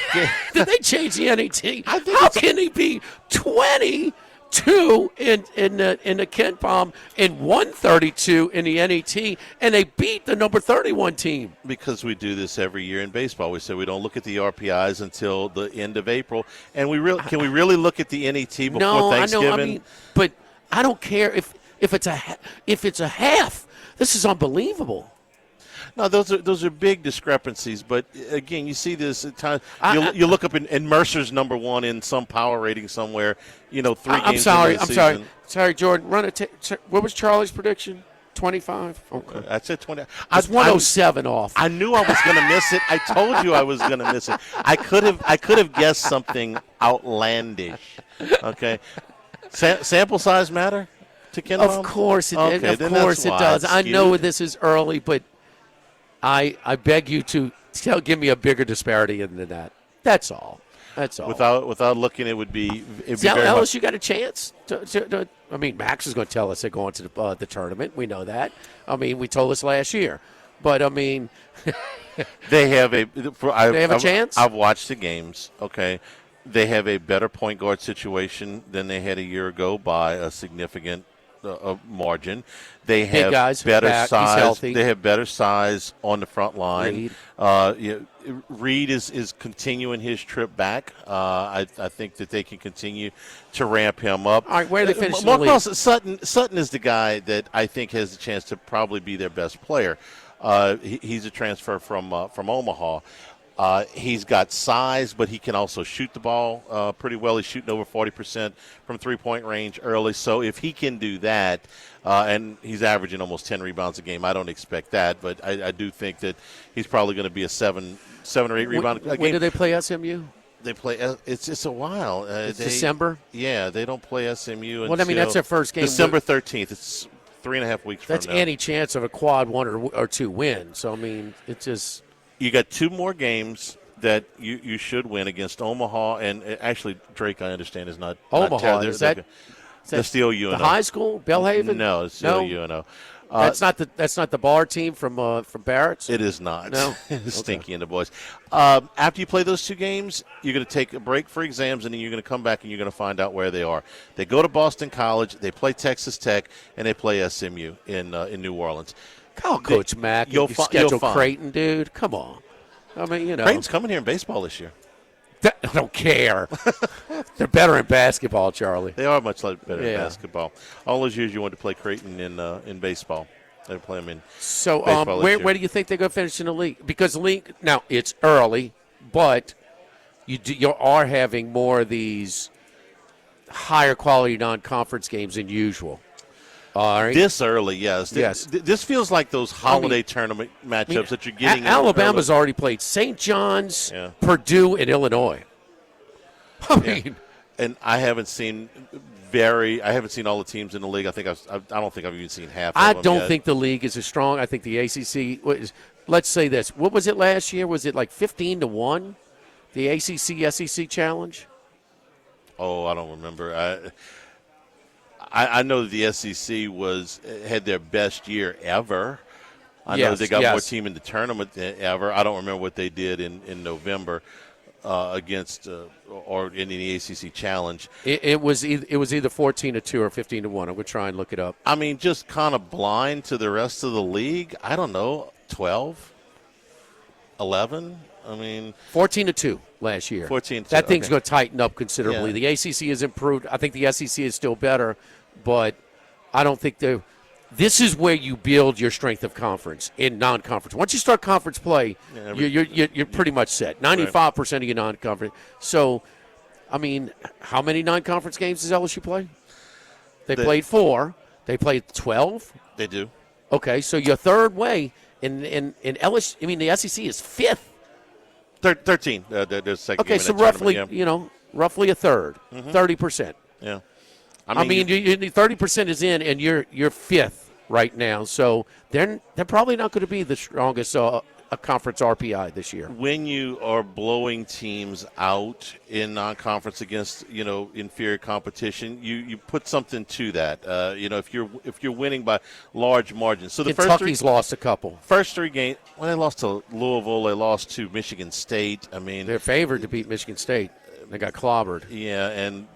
they change the NET? How can he be 22 in the Ken Palm and 132 in the NET, and they beat the number 31 team? Because we do this every year in baseball. We say we don't look at the RPIs until the end of April, and can we really look at the NET before Thanksgiving? I know, but I don't care if it's a half. This is unbelievable. No, those are big discrepancies. But again, you see this at times. You look up in Mercer's number one in some power rating somewhere. 3 games. I'm sorry, Jordan. What was Charlie's prediction? 25. Okay. I said 20. I was 107 off. I knew I was going to miss it. I told you I was going to miss it. I could have guessed something outlandish. Okay. Sample size matter to Ken Palm? Of course it does. I know this is early, but I beg you to give me a bigger disparity than that. That's all. Without looking, it would be. LSU got a chance to. I mean, Max is going to tell us they're going to the tournament. We know that. I mean, we told us last year, but I mean, they have a chance. I've watched the games. Okay, they have a better point guard situation than they had a year ago by a significant margin. They have better size. They have better size on the front line. Reed is continuing his trip back. I think that they can continue to ramp him up. All right, where are they finishing the league? Sutton is the guy that I think has a chance to probably be their best player. He's a transfer from Omaha. He's got size, but he can also shoot the ball pretty well. He's shooting over 40% from three-point range early. So if he can do that, and he's averaging almost 10 rebounds a game, I don't expect that, but I do think that he's probably going to be a 7 or 8 rebound a game. When do they play SMU? They play. It's a while. It's December. Yeah, they don't play SMU. Well, I mean that's their first game. December 13th. It's 3.5 weeks from now. That's any chance of a quad 1 or 2 win. So I mean, it's just. You got 2 more games that you should win against Omaha, and actually Drake, I understand, is not Omaha. That's the OUNO. The high school, Bellhaven? No, it's the OUNO. That's not the bar team from Barrett's. It is not. No, Stinky and the boys. After you play those 2 games, you're going to take a break for exams, and then you're going to come back and you're going to find out where they are. They go to Boston College, they play Texas Tech, and they play SMU in New Orleans. Call Coach Mack. You schedule Creighton, dude. Come on. I mean, Creighton's coming here in baseball this year. I don't care. They're better in basketball, Charlie. They are much better in basketball. All those years you wanted to play Creighton in baseball. They play them in baseball where do you think they're going to finish in the league? Because the league, now, it's early, but you are having more of these higher quality non-conference games than usual. All right. This early, yes. This feels like those holiday tournament matchups that you're getting. Alabama's already played St. John's, Purdue, and Illinois. I mean, and I haven't seen all the teams in the league. I don't think I've even seen half. I of them don't yet. think the league is as strong. I think the ACC was. Let's say this. What was it last year? Was it like 15-1? The ACC SEC challenge. Oh, I don't remember. I know that the SEC had their best year ever. I know they got more team in the tournament than ever. I don't remember what they did in November against or in the ACC challenge. It was either 14-2 or 15-1. I'm going to try and look it up. I mean, just kind of blind to the rest of the league. I don't know, 12, 11. I mean, 14-2 last year. 14-2. That thing's going to tighten up considerably. Yeah. The ACC has improved. I think the SEC is still better, but I don't think they're. This is where you build your strength of conference in non-conference. Once you start conference play, you're pretty much set. 95% of your non-conference. So, I mean, how many non-conference games does LSU play? They played 4. They played 12. They do. Okay, so your third way in LSU. I mean, the SEC is 5th. 13. There's second. Okay, so roughly, roughly a third, 30%. Yeah. I mean, 30% is in, and you're 5th right now. So they're probably not going to be the strongest a conference RPI this year. When you are blowing teams out in non-conference against inferior competition, you put something to that. If you're winning by large margins. So Kentucky's lost a couple. First 3 games. Well, they lost to Louisville. They lost to Michigan State. I mean, they're favored to beat Michigan State. They got clobbered. Yeah, and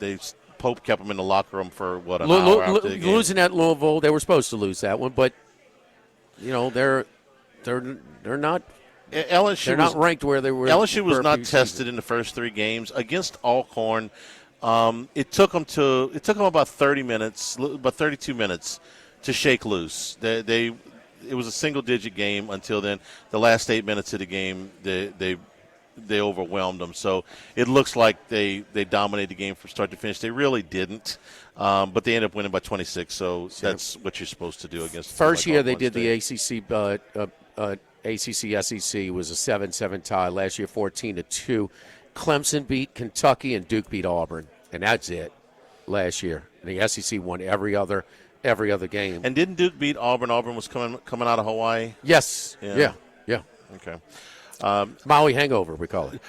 Pope kept them in the locker room for an hour after the game. Losing at Louisville, they were supposed to lose that one, but they're not. LSU they're not ranked where they were. LSU was not tested in the first 3 games against Alcorn. It took them about 30 minutes, about 32 minutes to shake loose. It was a single-digit game until then. The last 8 minutes of the game, they overwhelmed them. So it looks like they dominated the game from start to finish. They really didn't, but they ended up winning by 26. So that's what you're supposed to do against. First year they did the ACC. ACC SEC was a 7-7 tie. Last year 14-2. Clemson beat Kentucky and Duke beat Auburn, and that's it. Last year, and the SEC won every other game. And didn't Duke beat Auburn? Auburn was coming out of Hawaii. Yes. Yeah. Okay. Maui hangover, we call it.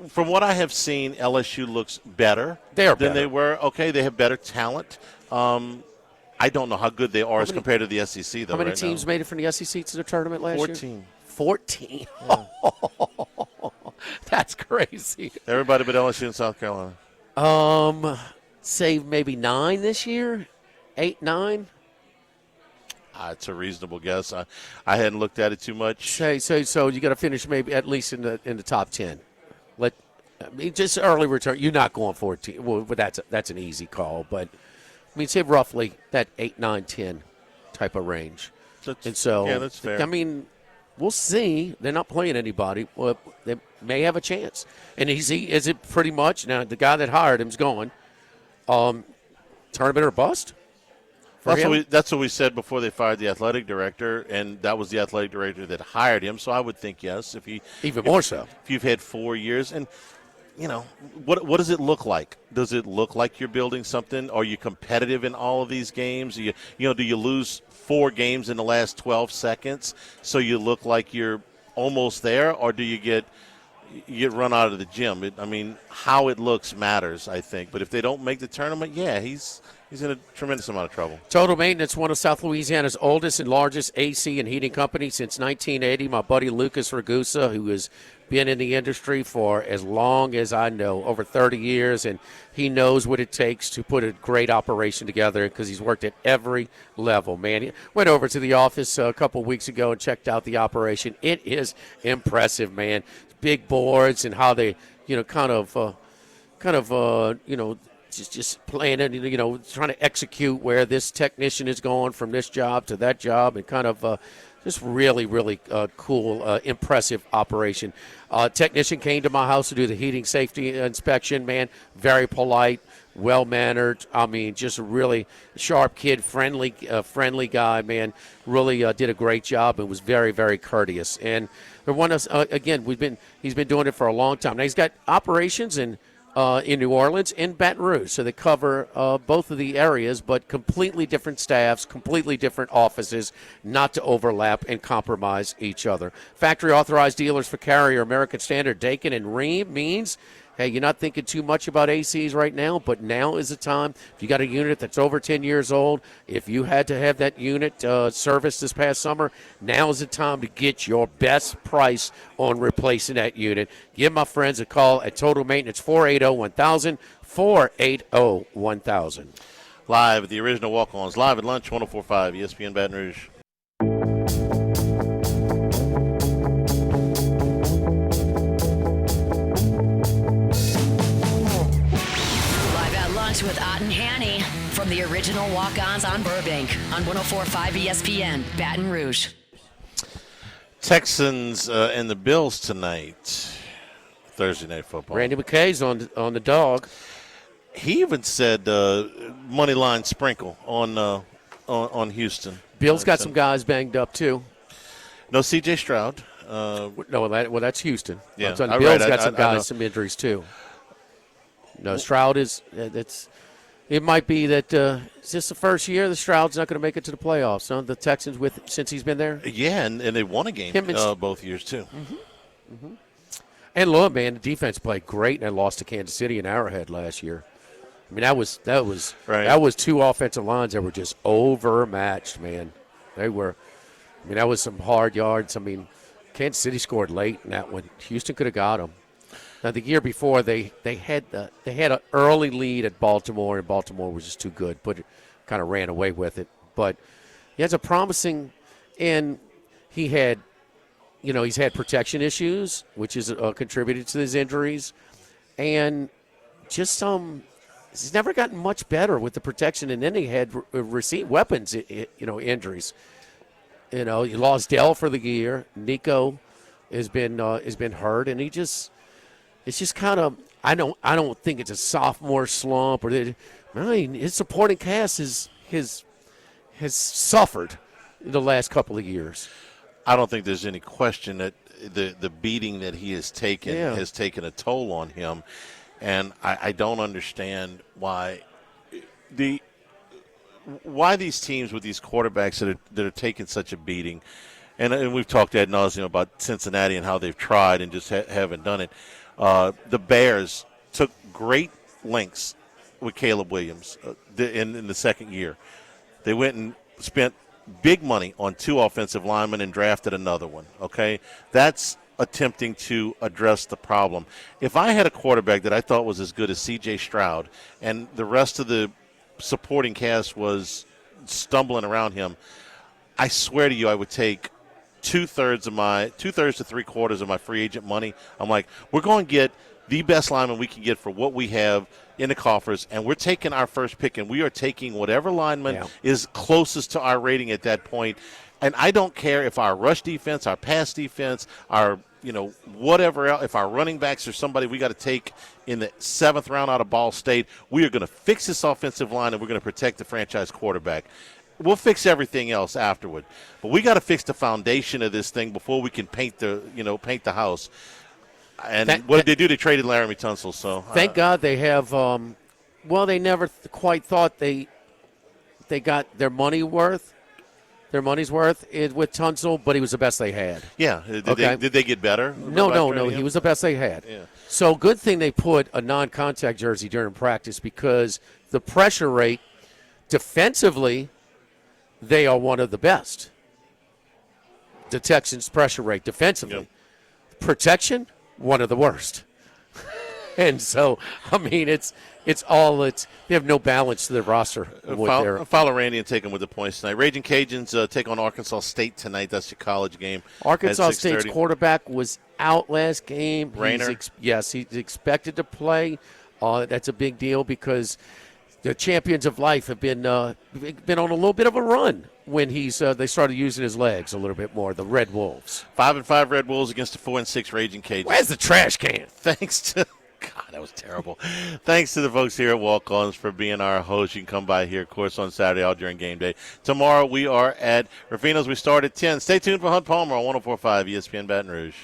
From what I have seen, LSU looks better than they were. Okay, they have better talent. I don't know how good they are as compared to the SEC, though. How many teams made it from the SEC to the tournament last year? 14. 14. Yeah. That's crazy. Everybody but LSU and South Carolina. Say maybe 9 this year, 8, 9. It's a reasonable guess. I hadn't looked at it too much. So you got to finish maybe at least in the top 10. Just early return. You're not going 14. Well, but that's an easy call. But say roughly that 8, 9, 10 type of range. That's fair. I mean, we'll see. They're not playing anybody. Well, they may have a chance. And is it pretty much now? The guy that hired him's gone. Tournament or bust? That's what we said before they fired the athletic director, and that was the athletic director that hired him. So I would think yes. More so. If you've had 4 years, and what does it look like? Does it look like you're building something? Are you competitive in all of these games? Do you lose 4 games in the last 12 seconds so you look like you're almost there, or do you get run out of the gym? How it looks matters, I think. But if they don't make the tournament, he's in a tremendous amount of trouble. Total Maintenance, one of South Louisiana's oldest and largest AC and heating companies since 1980. My buddy Lucas Ragusa, who has been in the industry for as long as I know, over 30 years, and he knows what it takes to put a great operation together because he's worked at every level, man. He went over to the office a couple of weeks ago and checked out the operation. It is impressive, man. Big boards and how they, just planning, trying to execute where this technician is going from this job to that job, and just really, really cool, impressive operation. Technician came to my house to do the heating safety inspection, man. Very polite, well-mannered. Just a really sharp kid, friendly guy, man. Really did a great job and was very, very courteous. And they want us again. He's been doing it for a long time. Now he's got operations in New Orleans and Baton Rouge, so they cover both of the areas, but completely different staffs, completely different offices, not to overlap and compromise each other. Factory authorized dealers for Carrier, American Standard, Dakin, and Ream means, hey, you're not thinking too much about ACs right now, but now is the time. If you got a unit that's over 10 years old, if you had to have that unit serviced this past summer, now is the time to get your best price on replacing that unit. Give my friends a call at Total Maintenance, 480-1000, 480-1000. Live at the original walk-ons, live at lunch, 104.5 ESPN Baton Rouge. With Ott and Hanny from the original Walk-Ons on Burbank on 104.5 ESPN, Baton Rouge. Texans and the Bills tonight, Thursday Night Football. Randy McKay's on the dog. He even said money line sprinkle on Houston. Bill's got some guys banged up too. No C.J. Stroud. That's Houston. Yeah, Bill's got some guys, some injuries too. No, Stroud is it might be that it's just the first year the Stroud's not going to make it to the playoffs. Huh? The Texans since he's been there. Yeah, and they won a game both years too. And look, man, the defense played great, and they lost to Kansas City and Arrowhead last year. I mean, that was right. That was two offensive lines that were just overmatched, man. They were. I mean, that was some hard yards. I mean, Kansas City scored late in that one. Houston could have got them. Now, the year before, they had an early lead at Baltimore, and Baltimore was just too good, but kind of ran away with it. But he has a promising, and he's had protection issues, which has contributed to his injuries, and just he's never gotten much better with the protection, and then he had received weapons, injuries. He lost Dell for the year. Nico has been hurt, and it's just kind of I don't think it's a sophomore slump his supporting cast has suffered in the last couple of years. I don't think there's any question that the beating that he has taken has taken a toll on him, and I don't understand why these teams with these quarterbacks that are taking such a beating, and we've talked ad nauseum about Cincinnati and how they've tried and just haven't done it. The Bears took great lengths with Caleb Williams in the second year. They went and spent big money on 2 offensive linemen and drafted another one, okay? That's attempting to address the problem. If I had a quarterback that I thought was as good as C.J. Stroud and the rest of the supporting cast was stumbling around him, I swear to you I would take 2/3 to 3/4 of my free agent money. I'm like, we're going to get the best lineman we can get for what we have in the coffers, and we're taking our first pick, and we are taking whatever lineman is closest to our rating at that point. And I don't care if our rush defense, our pass defense, our whatever else, if our running backs are somebody we got to take in the 7th round out of Ball State, we are going to fix this offensive line, and we're going to protect the franchise quarterback. We'll fix everything else afterward, but we got to fix the foundation of this thing before we can paint the house. And what did they do? They traded Laramie Tunsil. So thank God they have. They never quite thought they got their money's worth with Tunsil, but he was the best they had. Yeah. Did they get better? No. He was the best they had. Yeah. So good thing they put a non-contact jersey during practice, because the pressure rate defensively, they are one of the best. The Texans' pressure rate defensively. Protection, one of the worst. And so, I mean, they have no balance to their roster. Follow Randy and take them with the points tonight. Raging Cajuns take on Arkansas State tonight. That's your college game. Arkansas State's quarterback was out last game. Rayner? He's expected to play. That's a big deal because the champions of life have been on a little bit of a run when they started using his legs a little bit more. The Red Wolves, 5-5 Red Wolves against the 4-6 Raging Cajuns. Where's the trash can? Thanks to God, that was terrible. Thanks to the folks here at Walk-Ons for being our host. You can come by here, of course, on Saturday, all during game day. Tomorrow we are at Rufino's. We start at 10. Stay tuned for Hunt Palmer on 104.5 ESPN Baton Rouge.